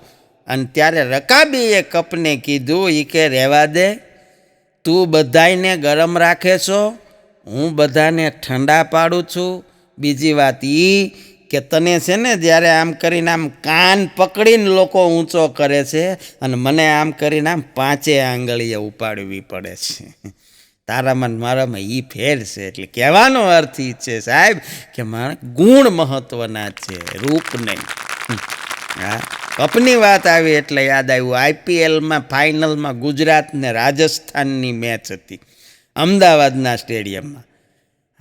A: અને ત્યારે રકાબીએ કપને કીધું એ કે રહેવા દે, તું બધાયને ગરમ રાખે છો, હું બધાને ઠંડા પાડું છું. બીજી વાત એ કે તને છે ને જ્યારે આમ કરીને આમ કાન પકડીને લોકો ઊંચો કરે છે અને મને આમ કરીને આમ 5 આંગળીએ ઉપાડવી પડે છે. તારામાં મારામાં એ ફેર છે. એટલે કહેવાનો અર્થ એ છે સાહેબ કે મારા ગુણ મહત્ત્વના છે, રૂપ નહીં. હા, કપની વાત આવી એટલે યાદ આવ્યું. આઈપીએલમાં ફાઇનલમાં ગુજરાત ને રાજસ્થાનની મેચ હતી અમદાવાદના સ્ટેડિયમમાં.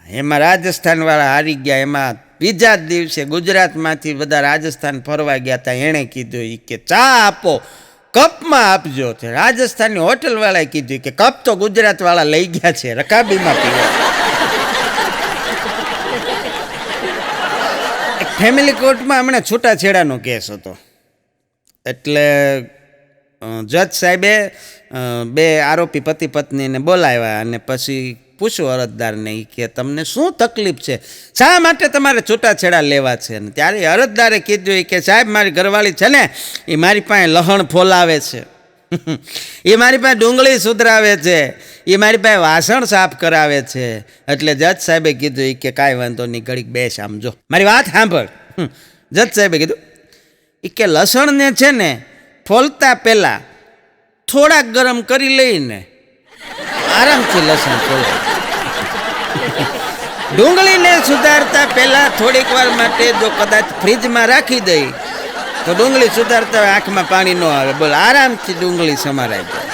A: એમાં રાજસ્થાનવાળા હારી ગયા. એમાં બીજા જ દિવસે ગુજરાતમાંથી બધા રાજસ્થાન ફરવા ગયા હતા. એણે કીધું કે ચા આપો, કપમાં આપજો. છે રાજસ્થાનની હોટલવાળાએ કીધું કે કપ તો ગુજરાતવાળા લઈ ગયા છે, રકાબીમાં પીવો. ફેમિલી કોર્ટમાં હમણાં છૂટાછેડાનો કેસ હતો. એટલે જજ સાહેબે 2 આરોપી પતિ પત્નીને બોલાવ્યા અને પછી પૂછ્યું અરજદારને કે તમને શું તકલીફ છે, શા માટે તમારે છૂટાછેડા લેવા છે. અને ત્યારે અરજદારે કીધું કે સાહેબ મારી ઘરવાળી છે ને એ મારી પાસે લહણ ફોલાવે છે, એ મારી પાસે ડુંગળી સુધરાવે છે, એ મારી પાસે વાસણ સાફ કરાવે છે. એટલે જજ સાહેબે કીધું કે કાંઈ વાંધો નહીં, ઘડીક બેસ આમ જો, મારી વાત સાંભળ. જજ સાહેબે કીધું કે લસણને છે ને ફોલતા પહેલાં થોડાક ગરમ કરી લઈને આરામથી લસણ ફોલે. ડુંગળીને સુધારતા પહેલાં થોડીક વાર માટે જો કદાચ ફ્રીજમાં રાખી દઈ તો ડુંગળી સુધારતા આંખમાં પાણી ન આવે. બોલ, આરામથી ડુંગળી સમારાઈ જાય.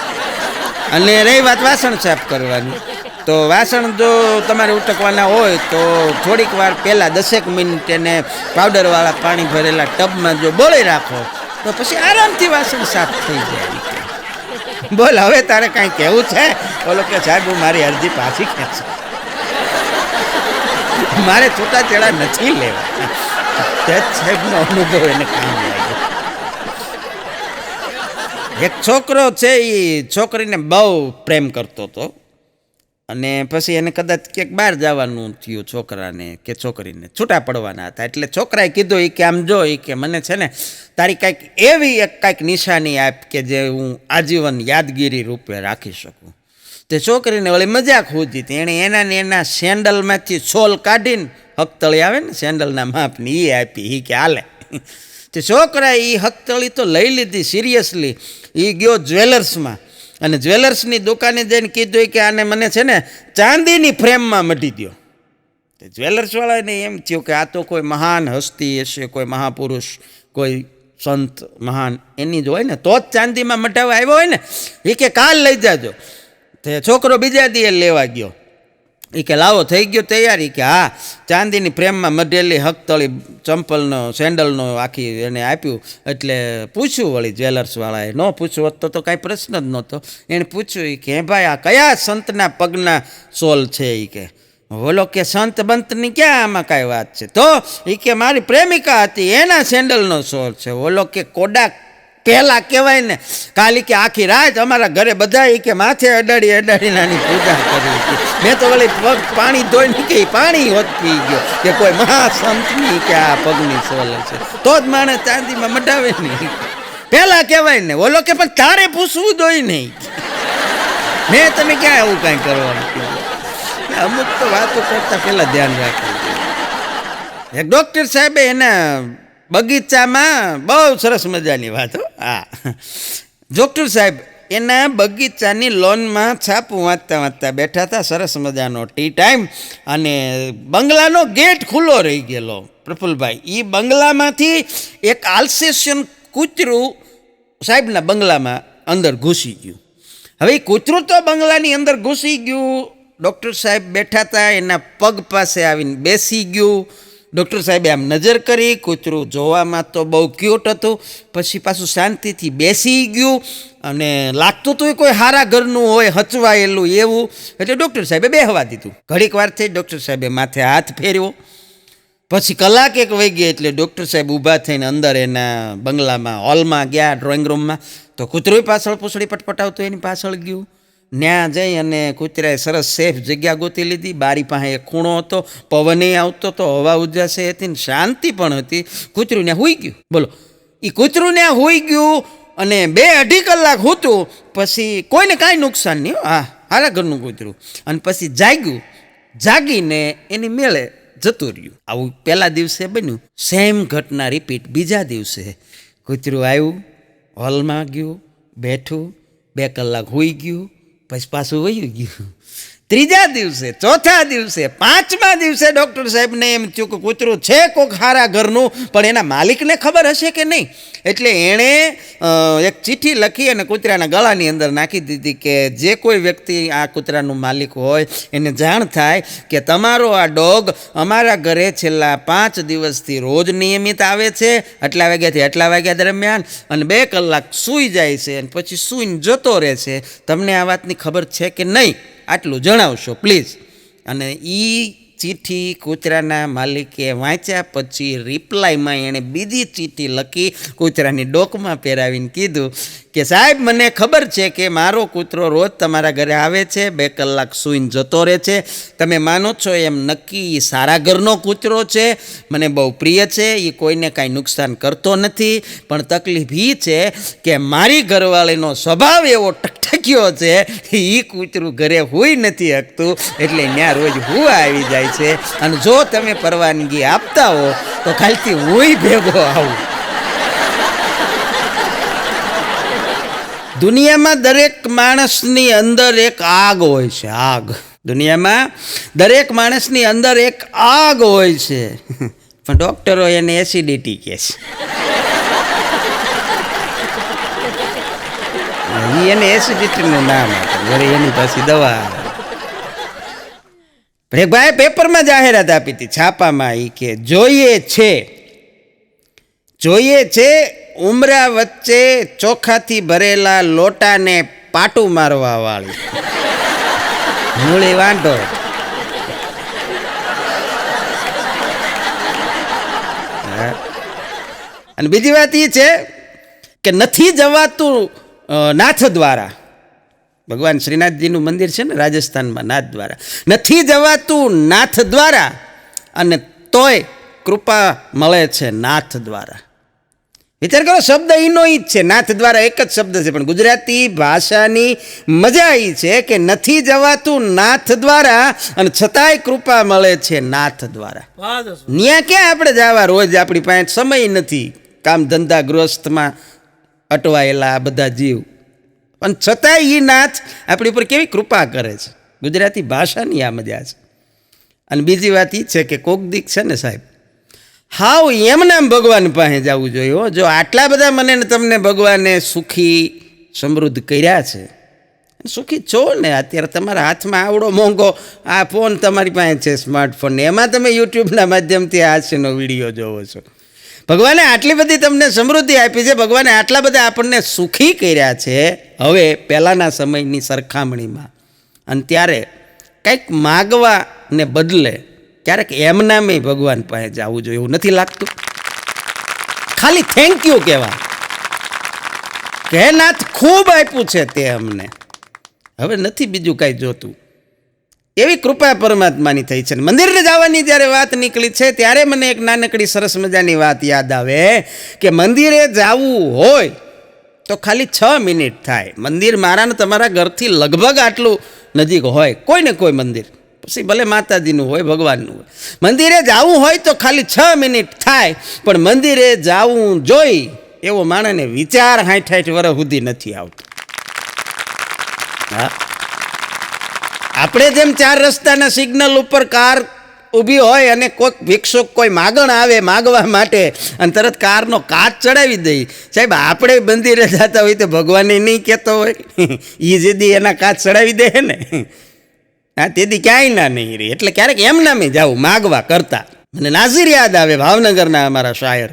A: અને રહી વાત વાસણ સાફ કરવાની, તો વાસણ જો તમારે ઉટકવાના હોય તો થોડીક વાર પહેલાં 10 મિનિટ એને પાવડરવાળા પાણી ભરેલા ટબમાં જો બોળી રાખો તો પછી આરામથી વાસણ સાફ થઈ જાય. બોલ, હવે તારે કાંઈ કહેવું છે? બોલો કે સાહેબ હું મારી અરજી પાછી ખેંચું, મારે છૂટાછેડા નથી લેવા. જજ સાહેબનો અનુભવ એને કામ લાગ્યો. એક છોકરો છે એ છોકરીને બહુ પ્રેમ કરતો હતો અને પછી એને કદાચ ક્યાંક બહાર જવાનું થયું છોકરાને કે છોકરીને, છૂટા પડવાના હતા. એટલે છોકરાએ કીધું કે આમ જો કે મને છે ને તારી કાંઈક એવી કાંઈક નિશાની આપ કે જે હું આજીવન યાદગીરી રૂપે રાખી શકું. તે છોકરીને વળી મજાક સૂજી હતી. એણે એના સેન્ડલમાંથી છોલ કાઢીને હકતળી આવે ને સેન્ડલના માપની એ આપી. એ કે હાલે. તે છોકરાએ એ હકતળી તો લઈ લીધી સિરિયસલી. એ ગયો જ્વેલર્સમાં અને જ્વેલર્સની દુકાને જઈને કીધું કે આને મને છે ને ચાંદીની ફ્રેમમાં મઢી દો. તે જ્વેલર્સવાળાને એમ થયું કે આ તો કોઈ મહાન હસ્તી હશે, કોઈ મહાપુરુષ, કોઈ સંત મહાન એની જ હોય ને તો જ ચાંદીમાં મઢાવવા આવ્યો હોય ને. એ કે કાલ લઈ જાજો. તે છોકરો બીજા દીએ લેવા ગયો. એ કે લાવો, થઈ ગયો તૈયારી? કે હા. ચાંદીની ફ્રેમમાં મઢેલી હકતળી ચંપલનો સેન્ડલનો આખી એને આપ્યું. એટલે પૂછ્યું વળી જ્વેલર્સવાળાએ, ન પૂછ્યું હોત તો કાંઈ પ્રશ્ન જ નહોતો. એણે પૂછ્યું કે ભાઈ આ કયા સંતના પગના સોલ છે? એ કે બોલો કે સંત બંતની ક્યાં આમાં કાંઈ વાત છે? તો એ કે મારી પ્રેમિકા હતી એના સેન્ડલનો સોલ છે. બોલો કે કોડાક પહેલાં કહેવાય ને કાલી કે આખી રાત અમારા ઘરે બધા કે માથે અડાડીને આની પૂજા કરી હતી. મેં તો વળી પગ પાણી ધોઈ નહીં કે પાણી હોત પી ગયો કે કોઈ મહાસંતની કે આ પગની સોલ છે તો જ માણસ ચાંદીમાં મઢાવે નહીં. પહેલાં કહેવાય ને. બોલો કે પણ તારે પૂછવું જોઈએ નહીં. મેં તમે ક્યાં એવું કાંઈ કરવાનું કીધું? અમુક તો વાતો કરતાં પહેલાં ધ્યાન રાખવું. એક ડૉક્ટર સાહેબે એના બગીચામાં બહુ સરસ મજાની વાત. હા, ડૉક્ટર સાહેબ એના બગીચાની લોનમાં છાપું વાંચતા બેઠા હતા. સરસ મજાનો ટી ટાઈમ અને બંગલાનો ગેટ ખુલ્લો રહી ગયેલો. પ્રફુલભાઈ, એ બંગલામાંથી એક આલ્સેશિયન કૂતરું સાહેબના બંગલામાં અંદર ઘૂસી ગયું. હવે એ કૂતરું તો બંગલાની અંદર ઘૂસી ગયું. ડૉક્ટર સાહેબ બેઠા હતા, એના પગ પાસે આવીને બેસી ગયું. ડૉક્ટર સાહેબે આમ નજર કરી, કૂતરું જોવામાં તો બહુ ક્યુટ હતું. પછી પાછું શાંતિથી બેસી ગયું અને લાગતું હતું કોઈ સારા ઘરનું હોય, હચવાયેલું એવું. એટલે ડૉક્ટર સાહેબે બેહવા દીધું. ઘડીક વાર થઈ ડૉક્ટર સાહેબે માથે હાથ ફેરવ્યો. પછી કલાક એક વહી ગઈ એટલે ડૉક્ટર સાહેબ ઊભા થઈને અંદર એના બંગલામાં હોલમાં ગયા, ડ્રોઈંગ રૂમમાં. તો કૂતરું પાછળ પૂછડી પટપટાવતું એની પાછળ ગયું. ત્યાં જઈ અને કૂતરાએ સરસ સેફ જગ્યા ગોતી લીધી. બારી પાસે એક ખૂણો હતો, પવને આવતો તો, હવા ઉજાસે હતી ને શાંતિ પણ હતી. કૂતરું ત્યાં સૂઈ ગયું. બોલો, એ કૂતરું ત્યાં સૂઈ ગયું અને 2-2.5 કલાક હતું. પછી કોઈને કાંઈ નુકસાન નહીં. હા, હારા ઘરનું કૂતરું. અને પછી જાગીને એની મેળે જતું રહ્યું. આવું પહેલા દિવસે બન્યું. સેમ ઘટના રિપીટ. બીજા દિવસે કૂતરું આવ્યું, હોલમાં ગયું, બેઠું, 2 કલાક સૂઈ ગયું, પછી પાછું વયું ગયું. ત્રીજા દિવસે, ચોથા દિવસે, 5મા દિવસે ડૉક્ટર સાહેબને એમ થયું કે કૂતરું છે કોઈક સારા ઘરનું, પણ એના માલિકને ખબર હશે કે નહીં. એટલે એણે એક ચિઠ્ઠી લખી અને કૂતરાના ગળાની અંદર નાખી દીધી કે જે કોઈ વ્યક્તિ આ કૂતરાનું માલિક હોય એને જાણ થાય કે તમારો આ ડોગ અમારા ઘરે છેલ્લા 5 દિવસથી રોજ નિયમિત આવે છે, આટલા વાગ્યાથી આટલા વાગ્યા દરમિયાન, અને 2 કલાક સૂઈ જાય છે અને પછી સૂઈને જતો રહે છે. તમને આ વાતની ખબર છે કે નહીં? આટલું જણાવશો પ્લીઝ. અને એ ચિઠ્ઠી કૂતરાના માલિકે વાંચ્યા પછી રિપ્લાયમાં એણે બીજી ચિઠ્ઠી લખી, કૂતરાની ડોકમાં પહેરાવીને કીધું કે સાહેબ, મને ખબર છે કે મારો કૂતરો રોજ તમારા ઘરે આવે છે, 2 કલાક સૂઈને જતો રહે છે. તમે માનો છો એમ નક્કી એ સારા ઘરનો કૂતરો છે, મને બહુ પ્રિય છે, એ કોઈને કાંઈ નુકસાન કરતો નથી. પણ તકલીફ એ છે કે મારી ઘરવાળીનો સ્વભાવ એવો ટકટક્યો છે, એ કૂતરું ઘરે હુઈ નથી શકતું, એટલે ત્યાં રોજ હુવા આવી જાય છે. અને જો તમે પરવાનગી આપતા હો તો કાલથી હુંય ભેગો આવું. દુનિયામાં દરેક માણસની અંદર એક આગ હોય છે. આગ. દુનિયામાં દરેક માણસની અંદર એક આગ હોય છે, પણ ડૉક્ટરો એને એસિડિટી કહે છે. એને એસિડિટીનું નામ આપે, એની પાછી દવા. એક ભાઈ પેપરમાં જાહેરાત આપી હતી, છાપામાં, એ કે જોઈએ છે ઉમરા વચ્ચે ચોખાથી ભરેલા લોટાને પાટું મારવા વાળી. મૂળી વાંઢો. અને બીજી વાત એ છે કે નથી જવાતું નાથ દ્વારા. ભગવાન શ્રીનાથજીનું મંદિર છે ને રાજસ્થાનમાં, નાથ દ્વારા. નથી જવાતું નાથ દ્વારા, અને તોય કૃપા મળે છે નાથ દ્વારા. વિચાર કરો, શબ્દ એનો જ છે, નાથ દ્વારા એક જ શબ્દ છે, પણ ગુજરાતી ભાષાની મજા એ છે કે નથી જવાતું નાથ દ્વારા અને છતાંય કૃપા મળે છે નાથ દ્વારા. ન્યા ક્યાં આપણે જવા? રોજ આપણી પાસે સમય નથી, કામ ધંધા ગૃહસ્થમાં અટવાયેલા આ બધા જીવ, પણ છતાંય એ નાથ આપણી ઉપર કેવી કૃપા કરે છે. ગુજરાતી ભાષાની આ મજા છે. અને બીજી વાત એ છે કે કોક દીક છે ને સાહેબ, હાવ એમનામ ભગવાન પાસે જવું જોઈએ. જો આટલા બધા મને ને તમને ભગવાને સુખી સમૃદ્ધ કર્યા છે, સુખી છો ને, અત્યારે તમારા હાથમાં આવડો મોંઘો આ ફોન તમારી પાસે છે, સ્માર્ટફોન, એમાં તમે યુટ્યુબના માધ્યમથી હાસ્યનો વિડીયો જોવો છો. ભગવાને આટલી બધી તમને સમૃદ્ધિ આપી છે, ભગવાને આટલા બધા આપણને સુખી કર્યા છે હવે પહેલાંના સમયની સરખામણીમાં. અને ત્યારે કંઈક માગવાને બદલે ક્યારેક એમનામે ભગવાન પાસે જવું જોઈએ, એવું નથી લાગતું? ખાલી થેન્ક યુ કહેવા કે હે નાથ, ખૂબ આપ્યું છે તે અમને, હવે નથી બીજું કાંઈ જોતું. એવી કૃપા પરમાત્માની થઈ છે. મંદિરે જવાની જ્યારે વાત નીકળી છે ત્યારે મને એક નાનકડી સરસ મજાની વાત યાદ આવે કે મંદિરે જવું હોય તો ખાલી 6 મિનિટ થાય. મંદિર મારા ને તમારા ઘરથી લગભગ આટલું નજીક હોય, કોઈ ને કોઈ મંદિર, પછી ભલે માતાજીનું હોય, ભગવાનનું હોય. મંદિરે જવું હોય તો ખાલી 6 મિનિટ થાય, પણ મંદિરે જવું જોઈ એવો માણસને વિચાર 60 વર્ષ સુધી નથી આવતો. હા, આપણે જેમ 4 રસ્તાના સિગ્નલ ઉપર કાર ઊભી હોય અને કોઈક ભિક્ષુક કોઈ માગણ આવે માગવા માટે અને તરત કારનો કાચ ચડાવી દઈ, સાહેબ આપણે મંદિરે જતા હોય તો ભગવાને નહીં કહેતો હોય એ જેદી એના કાચ ચડાવી દે ને, હા, તેથી ક્યાંય ના નહીં રહી. એટલે ક્યારેક એમ નામે જાવું માગવા કરતા. મને નાઝીર યાદ આવે, ભાવનગરના અમારા શાયર,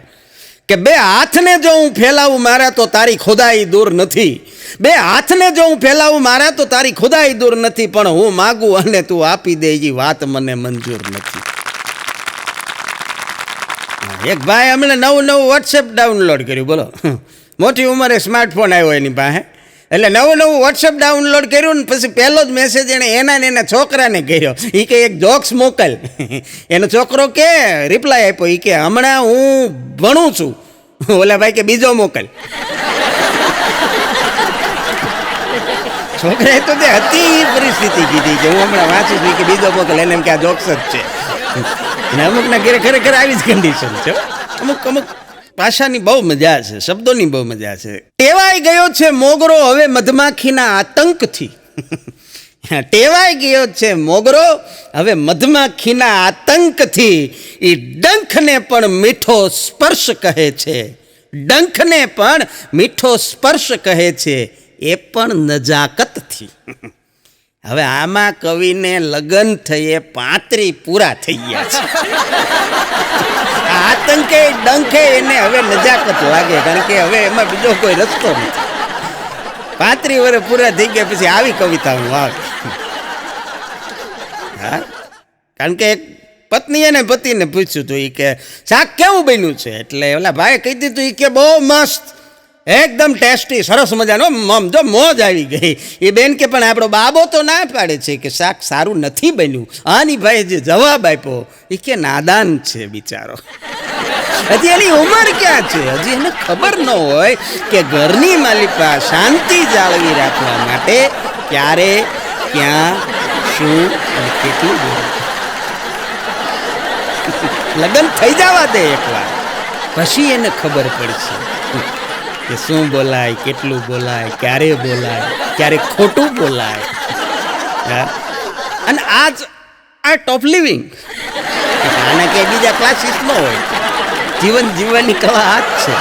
A: કે 2 હાથને જો હું ફેલાવું મારા તો તારી ખુદાઈ દૂર નથી. 2 હાથને જો હું ફેલાવું મારા તો તારી ખુદાઈ દૂર નથી, પણ હું માગું અને તું આપી દે એ વાત મને મંજૂર નથી. એક ભાઈ અમને નવું વોટ્સએપ ડાઉનલોડ કર્યું, બોલો, મોટી ઉંમરે સ્માર્ટફોન આવ્યો એની પાસે, એટલે નવું વોટ્સએપ ડાઉનલોડ કર્યું ને પછી પહેલો જ મેસેજ એણે એના છોકરાને કર્યો. એ કે એક જોક્સ મોકલ. એનો છોકરો કે રિપ્લાય આપ્યો, એ કે હમણાં હું ભણું છું. ઓલા ભાઈ કે બીજો મોકલ. છોકરાએ તો તે હતી એ પરિસ્થિતિ કીધી કે હું હમણાં વાંચું છું કે બીજો મોકલ, એને એમ કે આ જોક્સ જ છે. અને અમુકના ઘરે ખરેખર આવી જ કન્ડિશન છે. અમુક ભાષાની બહુ મજા છે, શબ્દોની બહુ મજા છે. ટેવાઈ ગયો છે મોગરો હવે મધમાખીના આતંકથી. ટેવાઈ ગયો છે મોગરો હવે મધમાખીના આતંકથી. એ ડંખને પણ મીઠો સ્પર્શ કહે છે, ડંખને પણ મીઠો સ્પર્શ કહે છે, એ પણ નજાકતથી. હવે આમાં કવિને લગ્ન થયે 35 પૂરા થઈ ગયા છે. આતંકે ડંખે એને હવે નજાકત લાગે, કારણ કે હવે એમાં બીજો કોઈ રસ્તો નથી. 35 વર્ષ પૂરા થઈ ગયા પછી આવી કવિતાઓ આવે. હા, કારણ કે એક પત્નીએ ને પતિને પૂછ્યું હતું, એ કે શાક કેવું બન્યું છે? એટલે ઓલા ભાઈ કહી દીધું, એ કે બહુ મસ્ત, એકદમ ટેસ્ટી, સરસ મજાનો, જો મોજ આવી ગઈ. એ બેન કે પણ આપણો બાબો તો ના પાડે છે કે શાક સારું નથી બન્યું. આની ભાઈ જે જવાબ આપ્યો એ કે નાદાન છે બિચારો, હજી એની ઉંમર ક્યાં છે, હજી એને ખબર ન હોય કે ઘરની માલિકા શાંતિ જાળવી રાખવા માટે ક્યારે, ક્યાં, શું અને કેટલું બોલે. લગ્ન થઈ જવા દે એકવાર, પછી એને ખબર પડશે કે શું બોલાય, કેટલું બોલાય, ક્યારે બોલાય, ક્યારે ખોટું બોલાય. અને આ ટોપ લિવિંગ, આના કે બીજા ક્લાસીસ ન હોય. જીવન જીવવાની કલા આ જ છે.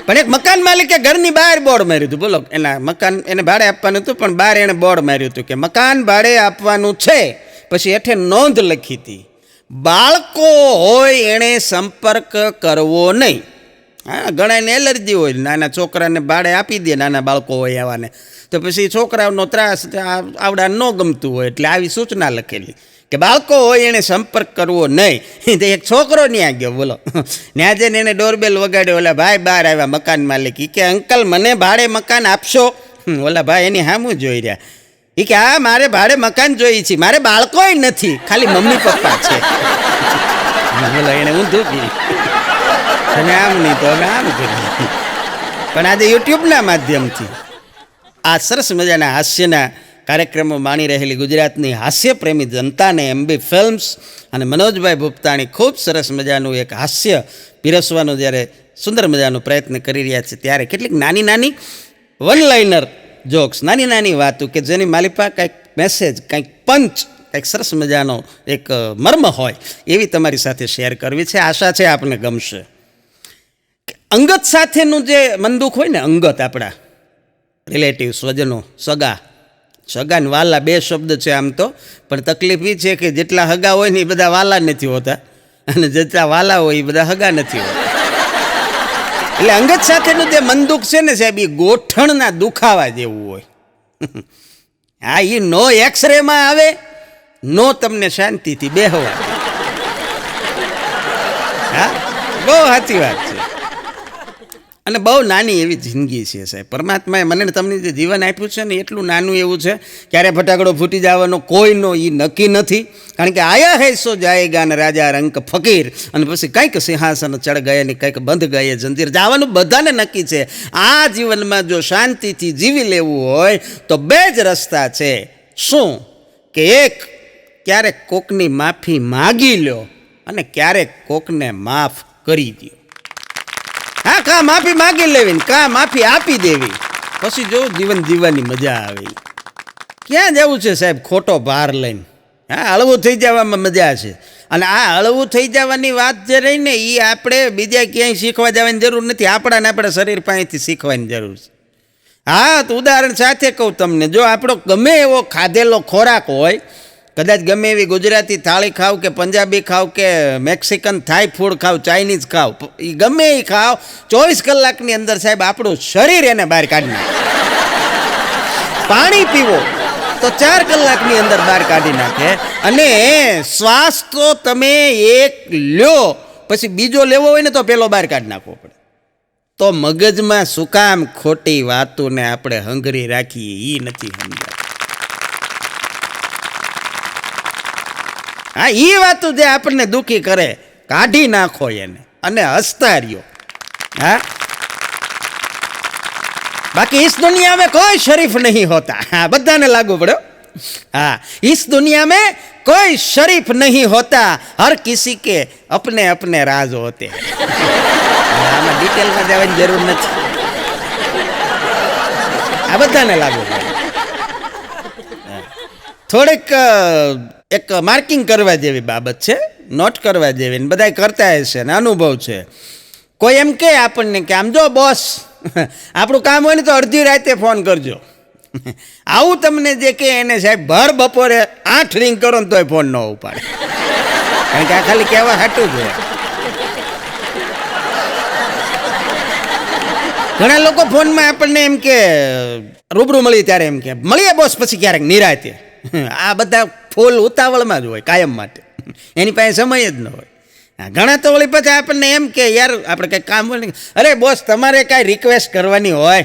A: પણ એક મકાન માલિકે ઘરની બહાર બોર્ડ માર્યું હતું, બોલો, એના મકાન એને ભાડે આપવાનું હતું, પણ બહાર એને બોર્ડ માર્યું હતું કે મકાન ભાડે આપવાનું છે. પછી હેઠે નોંધ લખી હતી, બાળકો હોય એણે સંપર્ક કરવો નહીં. હા, ઘણાને એલર્જી હોય, નાના છોકરાને ભાડે આપી દે, નાના બાળકો હોય એવાને, તો પછી છોકરાઓનો ત્રાસ આવડા ન ગમતું હોય, એટલે આવી સૂચના લખેલી કે બાળકો હોય એણે સંપર્ક કરવો નહીં. તો એક છોકરો ત્યાં ગયો, બોલો, ત્યાં જઈને એને ડોરબેલ વગાડ્યો. ઓલા ભાઈ બહાર આવ્યા, મકાન માલિક, કે અંકલ મને ભાડે મકાન આપશો? ઓલા ભાઈ એની સામું જોઈ રહ્યા. એ કે હા, મારે ભાડે મકાન જોઈએ છે, મારે બાળકોય નથી, ખાલી મમ્મી પપ્પા છે. બોલો, એને ઊંધું કીધું, અને આમ નહીં તો હવે આમ કર્યું. પણ આજે યુટ્યુબના માધ્યમથી આ સરસ મજાના હાસ્યના કાર્યક્રમો માણી રહેલી ગુજરાતની હાસ્યપ્રેમી જનતાને એમબી ફિલ્મ્સ અને મનોજભાઈ ભૂપતાણી ખૂબ સરસ મજાનું એક હાસ્ય પીરસવાનો જ્યારે સુંદર મજાનો પ્રયત્ન કરી રહ્યા છે, ત્યારે કેટલીક નાની નાની વન લાઇનર જોક્સ, નાની નાની વાતો કે જેની માલિપા કંઈક મેસેજ, કંઈક પંચ, કંઈક સરસ મજાનો એક મર્મ હોય, એવી તમારી સાથે શેર કરવી છે. આશા છે આપને ગમશે. અંગત સાથેનું જે મન દુઃખ હોય ને, અંગત આપણા રિલેટિવ, સ્વજનો, સગા ને વાલા બે શબ્દ છે આમ તો, પણ તકલીફ એ છે કે જેટલા હગા હોય ને એ બધા વાલા નથી હોતા, અને જેટલા વાલા હોય એ બધા હગા નથી હોતા. એટલે અંગત સાથેનું જે મન દુઃખ છે ને સાહેબ, એ ગોઠણના દુખાવા જેવું હોય. હા, એ નો એક્સરેમાં આવે, નો તમને શાંતિથી બેહવા. હા, બહુ સાચી વાત છે. અને બહુ નાની એવી જિંદગી છે સાહેબ. પરમાત્માએ મને તમને જે જીવન આપ્યું છે ને, એટલું નાનું એવું છે, ક્યારે ફટાકડો ફૂટી જવાનો કોઈનો એ નક્કી નથી. કારણ કે આયા હૈ સો જાયેગા ને રાજા રંક ફકીર, અને પછી કંઈક સિંહાસન ચડ ગયે ને કંઈક બંધ ગયે જંજીર. જવાનું બધાને નક્કી છે. આ જીવનમાં જો શાંતિથી જીવી લેવું હોય તો બે જ રસ્તા છે. શું કે એક, ક્યારેક કોકની માફી માગી લો, અને ક્યારેક કોકને માફ કરી દો. હા, કાં માફી માગી લેવી ને કાં માફી આપી દેવી, પછી જો જીવન જીવવાની મજા આવે. ક્યાં જવું છે સાહેબ ખોટો ભાર લઈને? હા, હળવું થઈ જવામાં મજા છે. અને આ હળવું થઈ જવાની વાત જે રહી ને, એ આપણે બીજા ક્યાંય શીખવા જવાની જરૂર નથી, આપણાને આપણા શરીર પાસેથી શીખવાની જરૂર છે. હા, તો ઉદાહરણ સાથે કહું તમને, જો આપણો ગમે એવો ખાધેલો ખોરાક હોય, કદાચ ગમે એવી ગુજરાતી થાળી ખાવ કે પંજાબી ખાવ કે મેક્સિકન થાઈ ફૂડ ખાવ, ચાઇનીઝ ખાવ, એ ગમે એ ખાવ, 24 કલાકની અંદર સાહેબ આપણું શરીર એને બહાર કાઢી નાખે. પાણી પીવો તો 4 કલાકની અંદર બહાર કાઢી નાખે. અને શ્વાસ તો તમે એક લ્યો, પછી બીજો લેવો હોય ને તો પેલો બહાર કાઢી નાખવો પડે. તો મગજમાં શું કામ ખોટી વાતોને આપણે હંગરી રાખીએ, એ નથી સમજાય. હા, એ વાતો જે આપણને દુઃખી કરે, કાઢી નાખો એને, અને હસતા રહ્યો. હા, बाकी इस दुनिया में कोई शरीफ नहीं होता. हाँ, बधाने लागू पड़ो. हाँ, इस दुनिया में कोई शरीफ नहीं होता, हर किसी के अपने अपने राज होते हैं. આમાં ડિટેલમાં જવાની જરૂર નથી. આ બધાને લાગુ પડે. થોડીક એક માર્કિંગ કરવા જેવી બાબત છે, નોટ કરવા જેવી, ને બધા કરતા હશે ને અનુભવ છે. કોઈ એમ કે આપણને કે આમ જો બોસ, આપણું કામ હોય ને તો અડધી રાતે ફોન કરજો. આવું તમને જે કે એને સાહેબ ભર બપોરે 8 રિંગ કરો ને તોય ફોન ન ઉપાડે, કારણ કે આ ખાલી કહેવા હાટું જ હોય. ઘણા લોકો ફોનમાં આપણને એમ કે રૂબરૂ મળી ત્યારે એમ કે મળીએ બોસ પછી ક્યારેક નિરાતે. આ બધા ફૂલ ઉતાવળમાં જ હોય કાયમ માટે, એની પાસે સમય જ ન હોય. ઘણા તો વળી પછી આપણને એમ કે યાર આપણે કંઈક કામ હોય ને, અરે બોસ તમારે કાંઈ રિક્વેસ્ટ કરવાની હોય,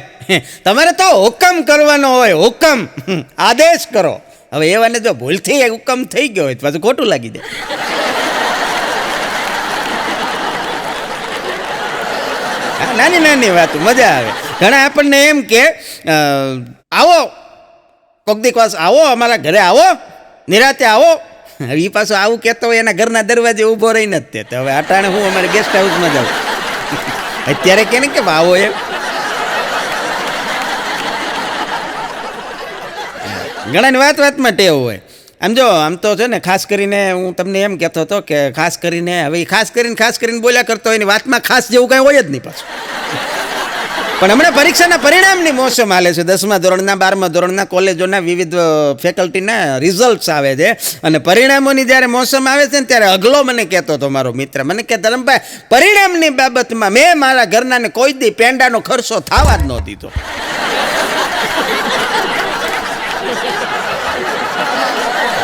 A: તમારે તો હુકમ કરવાનો હોય, હુકમ, આદેશ કરો. હવે એવાને જો ભૂલથી હુકમ થઈ ગયો હોય તો પાછું ખોટું લાગી જાય. નાની નાની વાતો મજા આવે. ઘણા આપણને એમ કે આવો કોક દી પાસ આવો, અમારા ઘરે આવો, નિરાતે આવો. હવે એ પાછું આવું કહેતો હોય એના ઘરના દરવાજે ઊભો રહીને જ તે. હવે અટાણે હું અમારે ગેસ્ટ હાઉસમાં જાઉં, અત્યારે કે ને કે આવો એમ. ઘણાની વાતમાં ટેવ હોય. આમ જો આમ તો છે ને, ખાસ કરીને હું તમને એમ કહેતો હતો કે ખાસ કરીને હવે ખાસ કરીને બોલ્યા કરતો હોય એની વાતમાં ખાસ જેવું કાંઈ હોય જ નહીં પાછું. પણ હમણાં પરીક્ષાના પરિણામની મોસમ હાલે છે. 10મા ધોરણના, 12મા ધોરણના, કોલેજોના વિવિધ ફેકલ્ટીના રિઝલ્ટ્સ આવે છે, અને પરિણામોની જ્યારે મોસમ આવે છે ને ત્યારે અગલો મને કહેતો હતો મારો મિત્ર, મને કે ધરમભાઈ પરિણામની બાબતમાં મેં મારા ઘરનાને કોઈ દી પેંડાનો ખર્ચો થવા જ ન દીધો.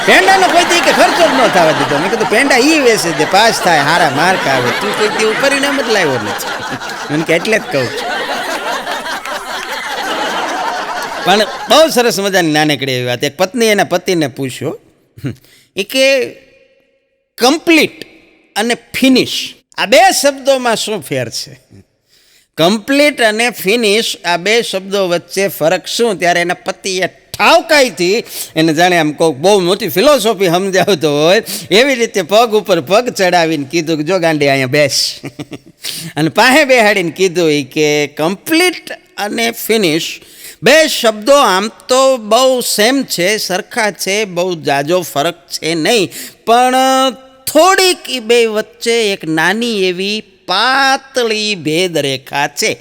A: પેંડાનો કોઈ દી કે ખર્ચો જ ન થવા દીધો. મેં કીધું પેંડા ઈ વેસે જે પાસ થાય, હારા માર્ક આવે, તું કોઈ દી પરિણામ જ લાવ્યો નથી. મને કે એટલે જ કહું છું. પણ બહુ સરસ મજાની નાનકડી એવી વાત. એક પત્ની એના પતિને પૂછ્યો, એ કે કમ્પ્લીટ અને ફિનિશ આ બે શબ્દોમાં શું ફેર છે? કમ્પ્લીટ અને ફિનિશ આ બે શબ્દો વચ્ચે ફરક શું? ત્યારે એના પતિએ ઠાવકાઈથી એને જાણે આમ કોઈક બહુ મોટી ફિલોસોફી સમજાવતો હોય એવી રીતે પગ ઉપર પગ ચડાવીને કીધું કે જો ગાંડી અહીંયા બેસ, અને પાસે બેહાડીને કીધું એ કે કમ્પ્લીટ અને ફિનિશ બે શબ્દો આમ તો બહુ સેમ છે, સરખા છે, બહુ જાજો ફરક છે નહીં, પણ થોડીક એ બે વચ્ચે એક નાની એવી પાતળી ભેદરેખા છે.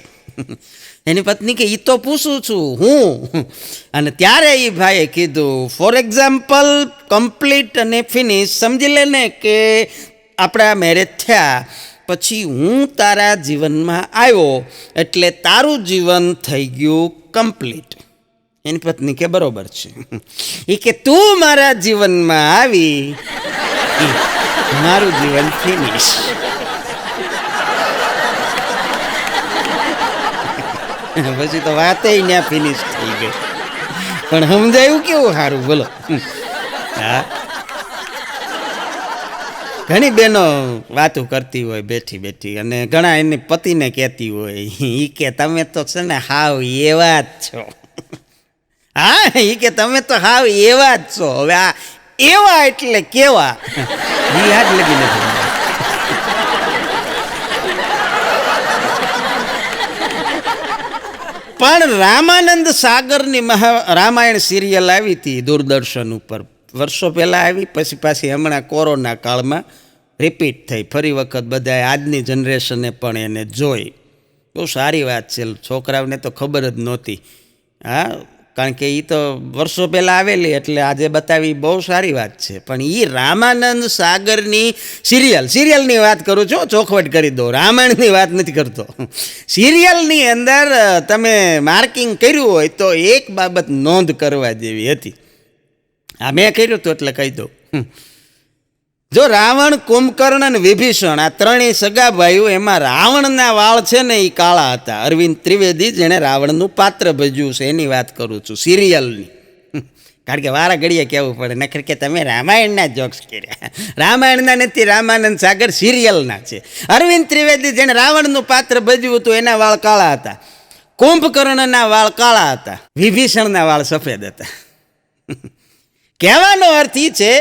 A: એની પત્ની કે એ તો પૂછું છું હું. અને ત્યારે એ ભાઈએ કીધું, ફોર એક્ઝામ્પલ કમ્પ્લીટ અને ફિનિશ સમજી લે ને કે આપણા મેરેજ થયા પછી હું તારા જીવનમાં આવ્યો એટલે તારું જીવન થઈ ગયું કમ્પ્લીટ. એની પત્ની કે બરોબર છે. એ કે તું મારા જીવનમાં આવી, મારું જીવન ફિનિશ. પછી તો વાતે ત્યાં ફિનિશ થઈ ગઈ. પણ સમજાયું કેવું સારું, બોલો. હા, ઘણી બહેનો વાતો કરતી હોય બેઠી બેઠી, અને ઘણા એને પતિને કહેતી હોય, એ કે તમે તો છે ને હાવ એવા જ છો. હા, એ કે તમે તો હાવ એવા જ છો. હવે આ એવા એટલે કેવા એ યાદ લગી નથી. પણ રામાનંદ સાગરની રામાયણ સિરિયલ આવી હતી દૂરદર્શન ઉપર, વર્ષો પહેલાં આવી, પછી પાછી હમણાં કોરોના કાળમાં રિપીટ થઈ ફરી વખત. બધાએ આજની જનરેશને પણ એને જોઈ. બહુ સારી વાત છે. છોકરાઓને તો ખબર જ નહોતી. હા, કારણ કે એ તો વર્ષો પહેલાં આવેલી એટલે આજે બતાવી બહુ સારી વાત છે. પણ એ રામાનંદ સાગરની સિરિયલની વાત કરું છું, ચોખવટ કરી દો, રામાયણની વાત નથી કરતો. સિરિયલની અંદર તમે માર્કિંગ કર્યું હોય તો એક બાબત નોંધ કરવા જેવી હતી. આ મેં કર્યું હતું એટલે કહી દઉં. જો રાવણ, કુંભકર્ણ અને વિભીષણ આ ત્રણેય સગા ભાઈઓ, એમાં રાવણના વાળ છે ને એ કાળા હતા. અરવિંદ ત્રિવેદી જેણે રાવણનું પાત્ર ભજ્યું છે એની વાત કરું છું, સિરિયલની. કારણ કે વારા ઘડીએ કહેવું પડે, નખર કે તમે રામાયણના જોક્સ કર્યા. રામાયણના નથી, રામાનંદ સાગર સિરિયલના છે. અરવિંદ ત્રિવેદી જેણે રાવણનું પાત્ર ભજવ્યું હતું એના વાળ કાળા હતા. કુંભકર્ણના વાળ કાળા હતા, વિભીષણના વાળ સફેદ હતા. કહેવાનો અર્થ એ છે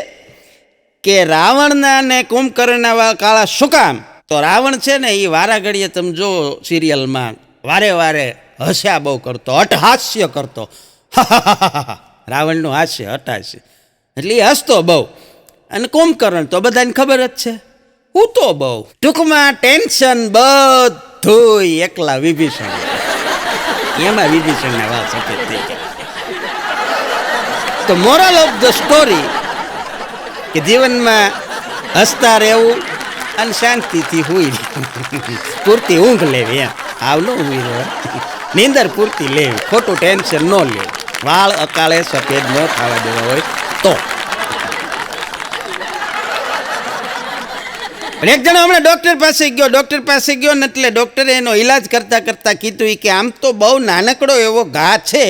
A: કે રાવણના ને કુંભકર્ણના વાળ કાળા શું કામ? તો રાવણ છે ને એ વારા ઘડીએ તમે જો સિરિયલમાં વારે વારે હસ્યા બહુ કરતો, અટહાસ્ય કરતો. રાવણનું હાસ્ય અટહાસ્ય એટલે એ હસતો બહુ. અને કુંભકર્ણ તો બધાને ખબર જ છે, હું તો બહુ. ટૂંકમાં ટેન્શન બધું એકલા વિભીષણ. એમાં વિભીષણના વાળ સફેદ થઈ ગયા. તો મોરલ ઓફ ધ સ્ટોરી કે જીવનમાં હસતા રહેવું અને શાંતિથી હુઈ પૂરતી ઊંઘ લેવી. એમ આવ ન હુઈ રહે, નીંદર પૂરતી લેવી, ખોટું ટેન્શન ન લેવું, વાળ અકાળે સફેદ ન થવા દેવા હોય તો. એક જણો હમણાં ડૉક્ટર પાસે ગયો ને એટલે ડૉક્ટરે એનો ઈલાજ કરતાં કીધું કે આમ તો બહુ નાનકડો એવો ઘા છે,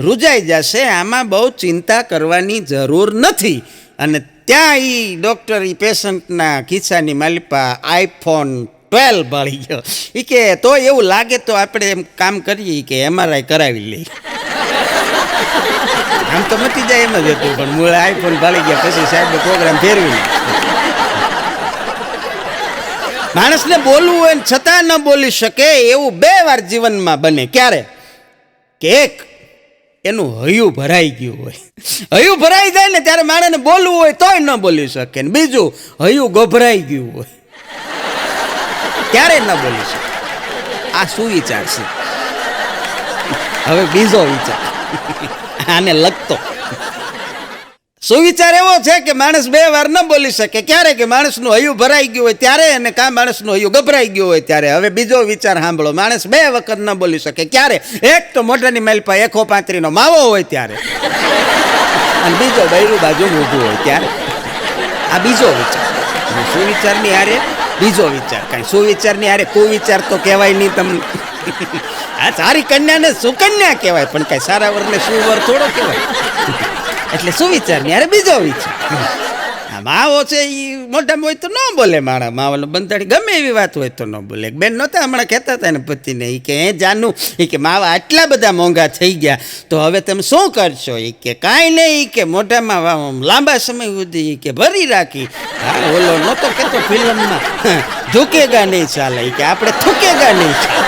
A: રૂજાઈ જશે, આમાં બહુ ચિંતા કરવાની જરૂર નથી. અને ત્યાં એ ડૉક્ટર એ પેશન્ટના ખિસ્સાની માલિપા iPhone 12 ભાળી ગયો. એ કે તો એવું લાગે તો આપણે એમ કામ કરીએ કે MRI કરાવી લઈએ. આમ તો મટી જાય એમ જ હતું, પણ મૂળ iPhone ભાળી ગયા પછી સાહેબે પ્રોગ્રામ ફેરવી. માણસને બોલવું હોય છતાં ન બોલી શકે એવું 2 વાર જીવનમાં બને. ક્યારે? કે એક એનું હૈયું ભરાઈ ગયું હોય, હૈયું ભરાઈ જાય ને ત્યારે માણસને બોલવું હોય તોય ન બોલી શકે. ને બીજું હૈયું ગભરાઈ ગયું હોય ત્યારે ન બોલી શકે. આ સુવિચાર છે. હવે બીજો વિચાર આને લગતો સુવિચાર એવો છે કે માણસ 2 વાર ન બોલી શકે. ક્યારે? કે માણસનું હૈયું ભરાઈ ગયું હોય ત્યારે, અને કાં માણસનું હૈયું ગભરાઈ ગયું હોય ત્યારે. હવે બીજો વિચાર સાંભળો. માણસ 2 વખત ન બોલી શકે. ક્યારે? એક તો મોઢાની માલપા 135 માવો હોય ત્યારે, અને બીજો બૈરું બાજુ ઊભું હોય ત્યારે. આ બીજો વિચાર. સુવિચારની હારે બીજો વિચાર. કાંઈ સુવિચારની હારે કુવિચાર તો કહેવાય નહીં તમને. આ સારી કન્યાને સુકન્યા કહેવાય, પણ કાંઈ સારા વરને સુવર થોડો કહેવાય. એટલે સુવિચારની અરે બીજો વિચાર. માવો છે એ મોઢામાં હોય તો ન બોલે. મારા માવાનો બંધાણી ગમે એવી વાત હોય તો ન બોલે. બેન નહોતા હમણાં કહેતા હતા ને પતિને, એ કે જાનું, એ કે માવા આટલા બધા મોંઘા થઈ ગયા તો હવે તમે શું કરશો? એ કે કાંઈ નહીં, એ કે મોઢામાં લાંબા સમય સુધી એ કે ભરી રાખી. હા, ઓલો નહોતો કહેતો ફિલ્મમાં, ઝૂકેગા નહીં ચાલે, એ કે આપણે થૂકેગા નહીં ચાલે,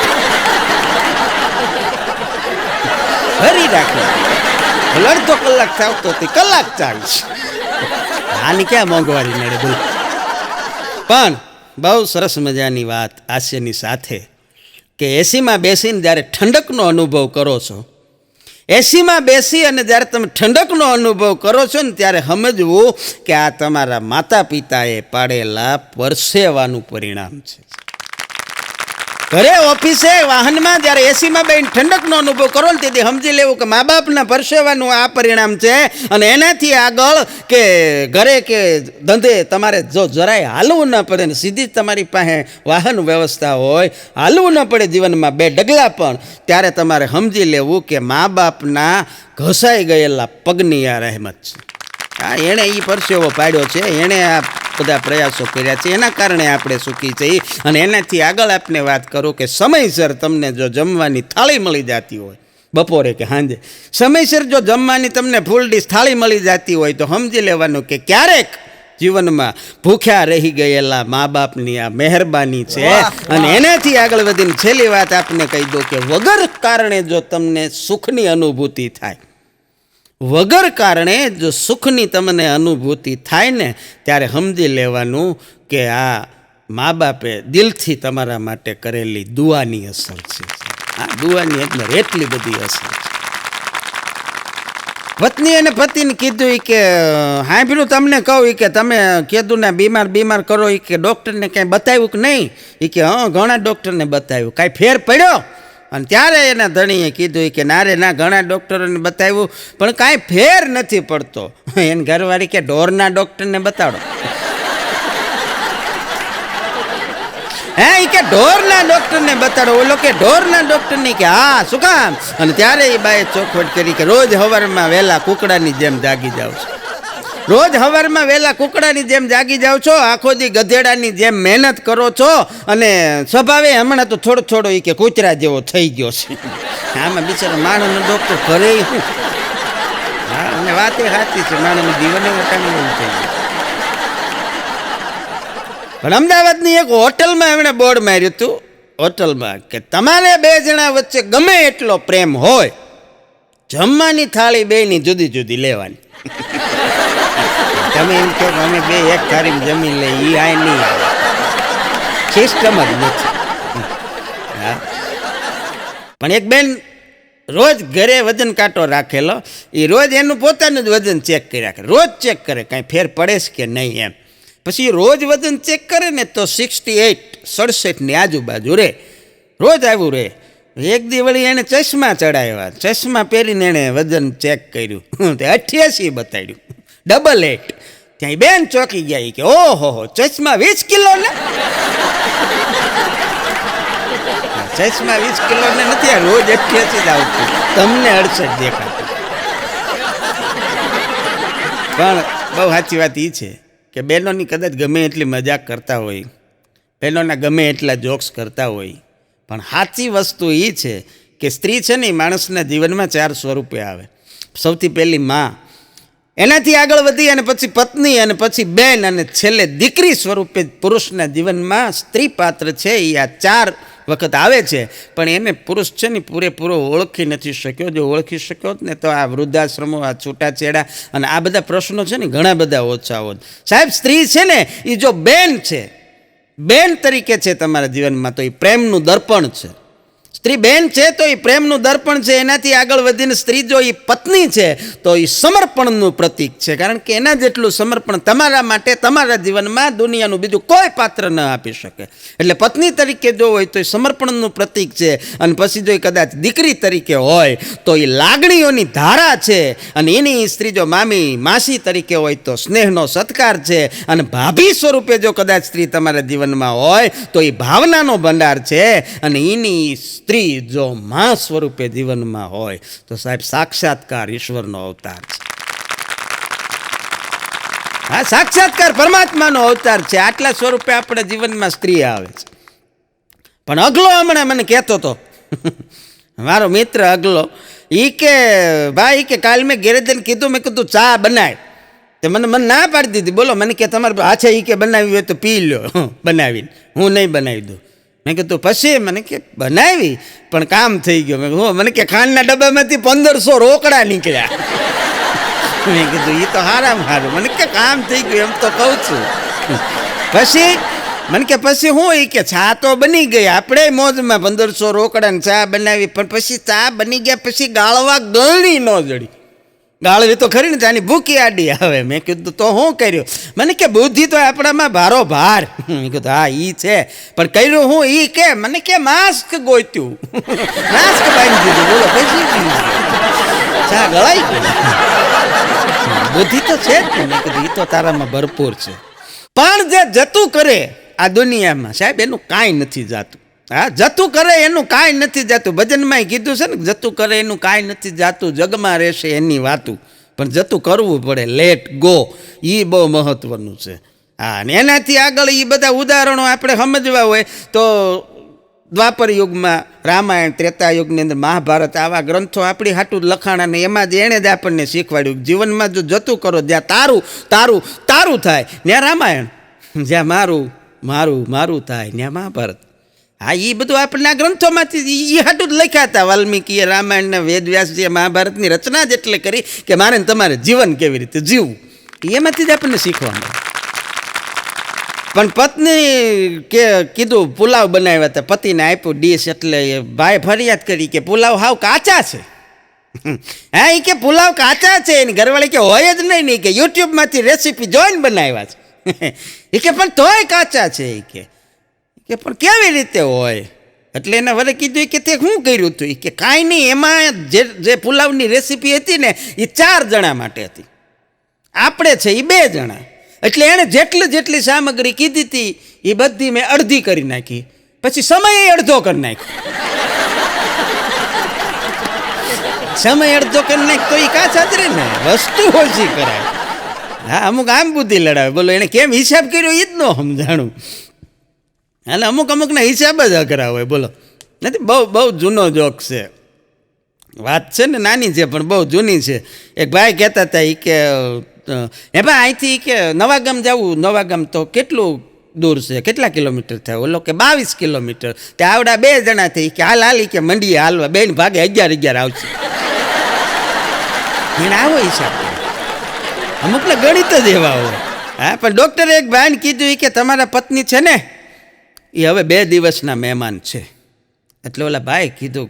A: ભરી રાખી. અડધો કલાક ચાલતો હતી, કલાક ચાલીશ. આની ક્યાં મોંઘવારી નડે બોલો. પણ બહુ સરસ મજાની વાત હાસ્યની સાથે કે એસીમાં બેસીને જ્યારે ઠંડકનો અનુભવ કરો છો, એસીમાં બેસી અને જ્યારે તમે ઠંડકનો અનુભવ કરો છો ને ત્યારે સમજવું કે આ તમારા માતા પિતાએ પાડેલા પરસેવાનું પરિણામ છે. ઘરે ઓફિસે વાહનમાં જ્યારે એસીમાં બેસીને ઠંડકનો અનુભવ કરો ને તેથી સમજી લેવું કે મા બાપના પરસેવાનું આ પરિણામ છે. અને એનાથી આગળ કે ઘરે કે ધંધે તમારે જો જરાય હાલવું ન પડે ને સીધી તમારી પાસે વાહન વ્યવસ્થા હોય, હાલવું ન પડે જીવનમાં 2 ડગલા પણ, ત્યારે તમારે સમજી લેવું કે મા બાપના ઘસાઈ ગયેલા પગની આ રહેમત છે. હા, એણે એ પરસેવો પાડ્યો છે, એણે આ બધા પ્રયાસો કર્યા છે, એના કારણે આપણે સુખી છીએ. અને એનાથી આગળ આપને વાત કરું કે સમયસર તમને જો જમવાની થાળી મળી જતી હોય, બપોરે કે સાંજે સમયસર જો જમવાની તમને ફૂલ ડીશ થાળી મળી જતી હોય તો સમજી લેવાનું કે ક્યારેક જીવનમાં ભૂખ્યા રહી ગયેલા મા બાપની આ મહેરબાની છે. અને એનાથી આગળ વધીને છેલ્લી વાત આપને કહી દો કે વગર કારણે જો તમને સુખની અનુભૂતિ થાય, વગર કારણે જો સુખની તમને અનુભૂતિ થાય ને ત્યારે સમજી લેવાનું કે આ મા બાપે દિલથી તમારા માટે કરેલી દુઆની અસર છે. આ દુઆની અંદર એટલી બધી અસર છે. પત્ની અને પતિને કીધું કે હાંભળ્યું તમને કહું કે તમે કીધું ને બીમાર કરો, એ કે ડૉક્ટરને કાંઈ બતાવ્યું કે નહીં? એ કે હા, ઘણા ડૉક્ટરને બતાવ્યું, કાંઈ ફેર પડ્યો? અને ત્યારે એના ધણીએ કીધું કે ના રે ના, ઘણા ડૉક્ટરોને બતાવ્યું પણ કાંઈ ફેર નથી પડતો. એને ઘરવાળી કે ઢોરના ડૉક્ટરને બતાડો. હે, એ કે ઢોરના ડૉક્ટરને બતાડો. ઓલો કે ઢોરના ડૉક્ટરની કે હા, શું કામ? અને ત્યારે એ બાએ ચોખવટ કરી કે રોજ સવારમાં વહેલા કુકડાની જેમ જાગી જાઉં છું. રોજ સવારમાં વહેલા કુકડાની જેમ જાગી જાઓ છો, આખો દી ગધેડાની જેમ મહેનત કરો છો, અને સ્વભાવે હમણાં તો થોડો થોડો કે કૂતરા જેવો થઈ ગયો છે. આમાં બિચારા માણસનો ડોક્ટર ઘરે શું? હા, અને વાત એ સાચી છે, માણસનું જીવન વટાણી એવું થઈ ગયું. પણ અમદાવાદની એક હોટલમાં એમણે બોર્ડ માર્યું હતું, હોટલમાં કે તમારે બે જણા વચ્ચે ગમે એટલો પ્રેમ હોય, જમવાની થાળી બેયની જુદી જુદી લેવાની. તમે એમ કહો અમે બે એક થાળીમાં જમી લઈએ, એ આ નહીં આવે, સિસ્ટમ જ નથી. હા, પણ એક બેન રોજ ઘરે વજન કાંટો રાખેલો, એ રોજ એનું પોતાનું જ વજન ચેક કરી રાખે, રોજ ચેક કરે કાંઈ ફેર પડે છે કે નહીં એમ. પછી રોજ વજન ચેક કરે ને તો 68-67ની આજુબાજુ રહે, રોજ આવું રહે. એક દી વળી એણે ચશ્મા ચડાવ્યા, ચશ્મા પહેરીને એણે વજન ચેક કર્યું, 88 બતાડ્યું, 88. ત્યાં બેન ચોંકી ગયા કે ઓહો ચશ્મા 20 કિલો ને, ચશ્મા 20 કિલો ને નથી, આ રોજ 88 જ આવતું, તમને 68 દેખાતું. પણ બહુ સાચી વાત એ છે કે બહેનોની કદાચ ગમે એટલી મજાક કરતા હોય, બહેનોના ગમે એટલા જોક્સ કરતા હોય, પણ સાચી વસ્તુ એ છે કે સ્ત્રી છે ને એ માણસના જીવનમાં 4 સ્વરૂપે આવે. સૌથી પહેલી માં, એનાથી આગળ વધી અને પછી પત્ની, અને પછી બેન, અને છેલ્લે દીકરી સ્વરૂપે પુરુષના જીવનમાં સ્ત્રી પાત્ર છે એ આ 4 વખત આવે છે. પણ એને પુરુષ છે ને પૂરેપૂરો ઓળખી નથી શક્યો. જો ઓળખી શક્યો ને તો આ વૃદ્ધાશ્રમો, આ છૂટાછેડા અને આ બધા પ્રશ્નો છે ને ઘણા બધા ઓછા હોત. સાહેબ, સ્ત્રી છે ને એ જો બેન છે, બેન તરીકે છે તમારા જીવનમાં, તો એ પ્રેમનું દર્પણ છે. સ્ત્રી બેન છે તો એ પ્રેમનું દર્પણ છે. એનાથી આગળ વધીને સ્ત્રી જો એ પત્ની છે તો એ સમર્પણનું પ્રતીક છે, કારણ કે એના જેટલું સમર્પણ તમારા માટે તમારા જીવનમાં દુનિયાનું બીજું કોઈ પાત્ર ન આપી શકે. એટલે પત્ની તરીકે જો હોય તો એ સમર્પણનું પ્રતીક છે. અને પછી જો એ કદાચ દીકરી તરીકે હોય તો એ લાગણીઓની ધારા છે. અને એની સ્ત્રી જો મામી, માસી તરીકે હોય તો સ્નેહનો સત્કાર છે. અને ભાભી સ્વરૂપે જો કદાચ સ્ત્રી તમારા જીવનમાં હોય તો એ ભાવનાનો ભંડાર છે. અને એની સ્ત્રી જો મા સ્વરૂપે જીવનમાં હોય તો સાહેબ સાક્ષાત્કાર ઈશ્વરનો અવતાર છે. હા, સાક્ષાત્કાર પરમાત્માનો અવતાર છે. આટલા સ્વરૂપે આપણે જીવનમાં સ્ત્રી આવે છે. પણ અગલો હમણાં મને કહેતો હતો, મારો મિત્ર અગલો, એ કે ભાઈ કે કાલ મેં ગેરેજને કીધું, મેં કીધું ચા બનાય, તે મને ના પાડી દીધી. બોલો, મને કે તમારે આછા એ કે બનાવી હોય તો પી લો બનાવીને, હું નહીં બનાવી દઉં. મેં કીધું પછી, મને કે બનાવી પણ કામ થઈ ગયો. મેં કહું, મને કે ખાંડના ડબ્બામાંથી 1500 રોકડા નીકળ્યા. મેં કીધું એ તો હારામાં હારું. મને કે કામ થઈ ગયું એમ તો કહું છું. પછી મને કે પછી હું, એ કે ચા તો બની ગઈ, આપણે મોજમાં 1500 રોકડાને ચા બનાવી, પણ પછી ચા બની ગયા પછી ગાળવા ગળણી ન જડી. ગાળવી તો ખરી ને, ચાની ભૂકી આડી આવે. મેં કીધું તો શું કર્યું? મને કે બુદ્ધિ તો આપણામાં ભારો ભાર. મેં કીધું હા ઈ છે, પણ કર્યું હું? ઈ કે મને કે માસ્ક ગોત્યું, માસ્ક બાંધી દીધું. બોલો, પછી ચા ગળાઈ ગઈ. બુદ્ધિ તો છે જ ને. મેં કીધું ઈ તો તારામાં ભરપૂર છે. પણ જે જતું કરે આ દુનિયામાં સાહેબ, એનું કાંઈ નથી જાતું. હા, જતું કરે એનું કાંઈ નથી જાતું. ભજનમાં કીધું છે ને, જતું કરે એનું કાંઈ નથી જાતું, જગમાં રહેશે એની વાતું. પણ જતું કરવું પડે, લેટ ગો, એ બહુ મહત્વનું છે. હા, અને એનાથી આગળ એ બધા ઉદાહરણો આપણે સમજવા હોય તો દ્વાપર યુગમાં રામાયણ, ત્રેતાયુગની અંદર મહાભારત, આવા ગ્રંથો આપણી હાટું લખાણા ને એમાં જ એણે જ આપણને શીખવાડ્યું જીવનમાં જો જતું કરો, જ્યાં તારું તારું તારું થાય ત્યાં રામાયણ, જ્યાં મારું મારું મારું થાય ત્યાં મહાભારત. હા, એ બધું આપણને આ ગ્રંથોમાંથી એ હાટું જ લખ્યા હતા. વાલ્મીકીએ રામાયણના, વેદવ્યાસજીએ મહાભારતની રચના જ એટલે કરી કે મારે તમારે જીવન કેવી રીતે જીવવું, એમાંથી જ આપણને શીખવા મળે. પણ પત્ની કે કીધું પુલાવ બનાવ્યા હતા, પતિને આપ્યું ડીશ, એટલે ભાઈ ફરિયાદ કરી કે પુલાવ હાવ કાચા છે. હા, એ કે પુલાવ કાચા છે. એની ઘરવાળી કે હોય જ નહીં, કે યુટ્યુબમાંથી રેસીપી જોઈને બનાવ્યા છે. એ કે પણ તોય કાચા છે. એ કે પણ કેવી રીતે હોય? એટલે એને વરે કીધું કે તે શું કર્યું હતું? કે કાંઈ નહીં, એમાં જે પુલાવની રેસીપી હતી ને એ 4 જણા માટે હતી, આપણે છે એ 2 જણા. એટલે એણે જેટલી સામગ્રી કીધી હતી એ બધી મેં અડધી કરી નાખી, પછી સમય અડધો કરી નાખ્યો. સમય અડધો કરી નાખ તો એ કાચા જ રહે ને, વસ્તુ ઓછી કરાય. હા, અમુક આમ બુદ્ધિ લડાવે. બોલો એને કેમ હિસાબ કર્યો એ જ ન સમજાણું. એટલે અમુકના હિસાબ જ અઘરા હોય. બોલો નથી, બહુ જૂનો જોક છે. વાત છે ને નાની છે પણ બહુ જૂની છે. એક ભાઈ કહેતા હતા એ કે હે ભાઈ અહીંથી કે નવાગામ જવું, નવાગામ તો કેટલું દૂર છે, કેટલા કિલોમીટર થાય? ઓલો કે 22 કિલોમીટર. તે આવડા 2 જણા થઈ કે હાલી કે મંડીએ હાલવા, 2 ભાગે 11 આવશે. એને આવો હિસાબ અમુકને ગણિત જ એવા હોય. હા, પણ ડૉક્ટરે એક ભાઈને કીધું કે તમારા પત્ની છે ને એ હવે 2 દિવસના મહેમાન છે. એટલે ઓલા ભાઈ કીધું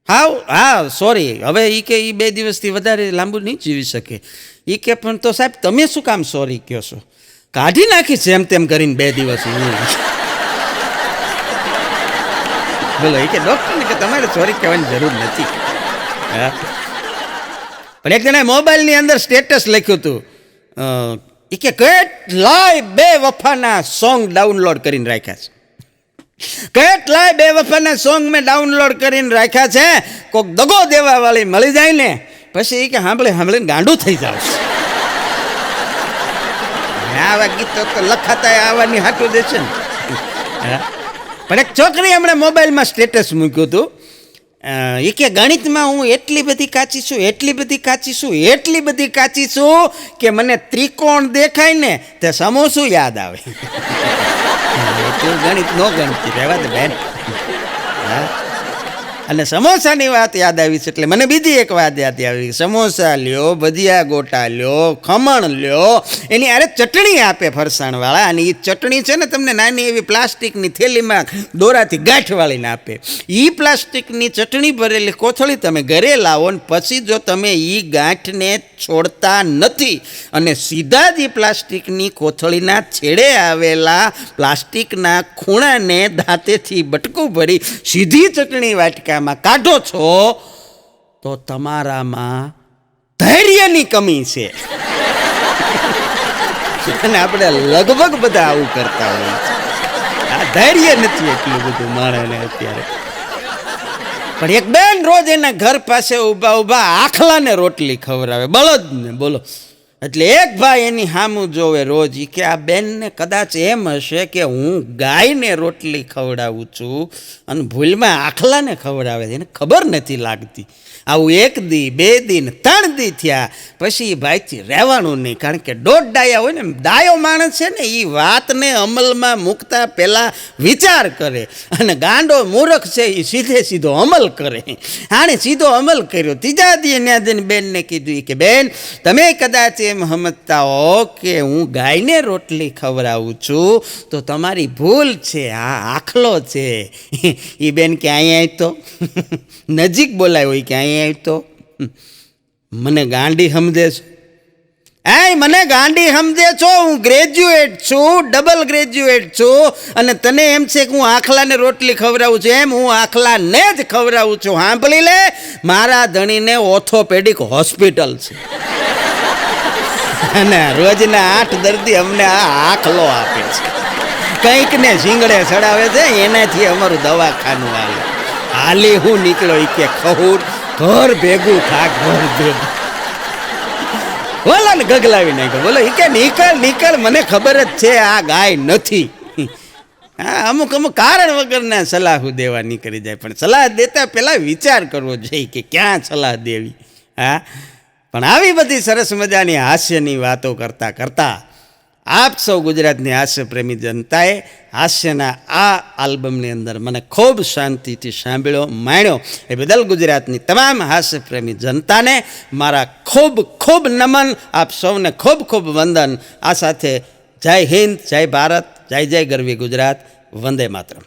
A: હા સોરી, હવે એ કે એ 2 દિવસથી વધારે લાંબુ નહીં જીવી શકે. એ કે પણ તો સાહેબ તમે શું કામ સોરી કહો છો? કાઢી નાખી જેમ તેમ કરીને 2 દિવસ. બોલો એ કે ડૉક્ટરને કે તમારે સોરી કહેવાની જરૂર નથી. હા, પણ એક જણાએ મોબાઈલની અંદર સ્ટેટસ લખ્યું હતું એ કે કેટલાય બેવફાના સોંગ ડાઉનલોડ કરીને રાખ્યા છે. કેટલાય બેવફાના સોંગ મેં ડાઉનલોડ કરીને રાખ્યા છે. કોઈક દગો દેવા વાળી મળી જાય ને પછી એ કે સાંભળીને ગાંડું થઈ જાવ. આવા ગીતો તો લખાતા આવવાની હાટું દેશે ને. પણ એક છોકરી હમણાં મોબાઈલમાં સ્ટેટસ મૂક્યું હતું એ કે ગણિતમાં હું એટલી બધી કાચી છું કે મને ત્રિકોણ દેખાય ને તે સમોસું યાદ આવે. તું ગણિત ન ગણતી રહેવા દે બેન. હા, અને સમોસાની વાત યાદ આવી છે એટલે મને બીજી એક વાત યાદ આવી. સમોસા લ્યો, ભજીયા ગોટા લ્યો, ખમણ લ્યો, એની અરે ચટણી આપે ફરસાણવાળા. અને એ ચટણી છે ને તમને નાની એવી પ્લાસ્ટિકની થેલીમાં દોરાથી ગાંઠવાળીને આપે. એ પ્લાસ્ટિકની ચટણી ભરેલી કોથળી તમે ઘરે લાવો ને પછી જો તમે એ ગાંઠને છોડતા નથી અને સીધા જ એ પ્લાસ્ટિકની કોથળીના છેડે આવેલા પ્લાસ્ટિકના ખૂણાને દાંતેથી બટકું ભરી સીધી ચટણી વાટકા કાઢો છો તો તમારામાં ધૈર્યની કમી છે. અને આપણે લગભગ બધા આવું કરતા હોય છે. આ ધૈર્ય નથી એટલું બધું માણસને અત્યારે. પણ એક બેન રોજ એના ઘર પાસે ઊભા આખલાને રોટલી ખવડાવે, બળદને. બોલો એટલે એક ભાઈ એની સામું જોવે રોજ કે આ બેનને કદાચ એમ હશે કે હું ગાયને રોટલી ખવડાવું છું અને ભૂલમાં આખલાને ખવડાવે છે, એને ખબર નથી લાગતી. આવું 1 દી 2 દી 3 દી થયા પછી એ ભાઈથી રહેવાનું નહીં. કારણ કે દોઢ ડાયા હોય ને, ડાયો માણસ છે ને એ વાતને અમલમાં મૂકતા પહેલાં વિચાર કરે, અને ગાંડો મૂર્ખ છે એ સીધો અમલ કરે. આણે સીધો અમલ કર્યો. ત્રીજા દી ન્યાદીને બેનને કીધું કે બેન તમે કદાચ એમ સમજતા હો કે હું ગાયને રોટલી ખવડાવું છું તો તમારી ભૂલ છે, આ આખલો છે. એ બેન કે અહીંયા તો નજીક બોલાયો કે અહીંયા તો મને ગાંડી સમજે છે. મને ગાંડી સમજે છો? હું ગ્રેજ્યુએટ છું, ડબલ ગ્રેજ્યુએટ છું, અને તને એમ છે કે હું આખલાને રોટલી ખવડાવું છું. એમ હું આખલાને જ ખવડાવું છું. સાંભળી લે, મારા ધણીને ઓર્થોપેડિક હોસ્પિટલ છે અને રોજના 8 દર્દી અમને આ આખલો આપે છે. કંઈક ને શીંગડે ચડાવે છે, એનાથી અમારું દવાખાનું હાલે. હાલી હું નીકળ્યો કે ખહુર ઘર ભેગું થા, ઘર ભેગું. બોલો ને ગગલાવી નાખ્યો. બોલો કે નીકળ મને ખબર જ છે આ ગાય નથી. હા, અમુક કારણ વગરના સલાહ દેવા નીકળી જાય. પણ સલાહ દેતા પહેલાં વિચાર કરવો જોઈએ કે ક્યાં સલાહ દેવી. હા, પણ આવી બધી સરસ મજાની હાસ્યની વાતો કરતાં આપ સૌ ગુજરાતની હાસ્યપ્રેમી જનતાએ હાસ્યના આ આલ્બમની અંદર મને ખૂબ શાંતિથી સાંભળ્યો, માણ્યો. એ બદલ ગુજરાતની તમામ હાસ્યપ્રેમી જનતાને મારા ખૂબ નમન. આપ સૌને ખૂબ વંદન. આ સાથે જય હિન્દ, જય ભારત, જય ગરવી ગુજરાત, વંદે માતરમ.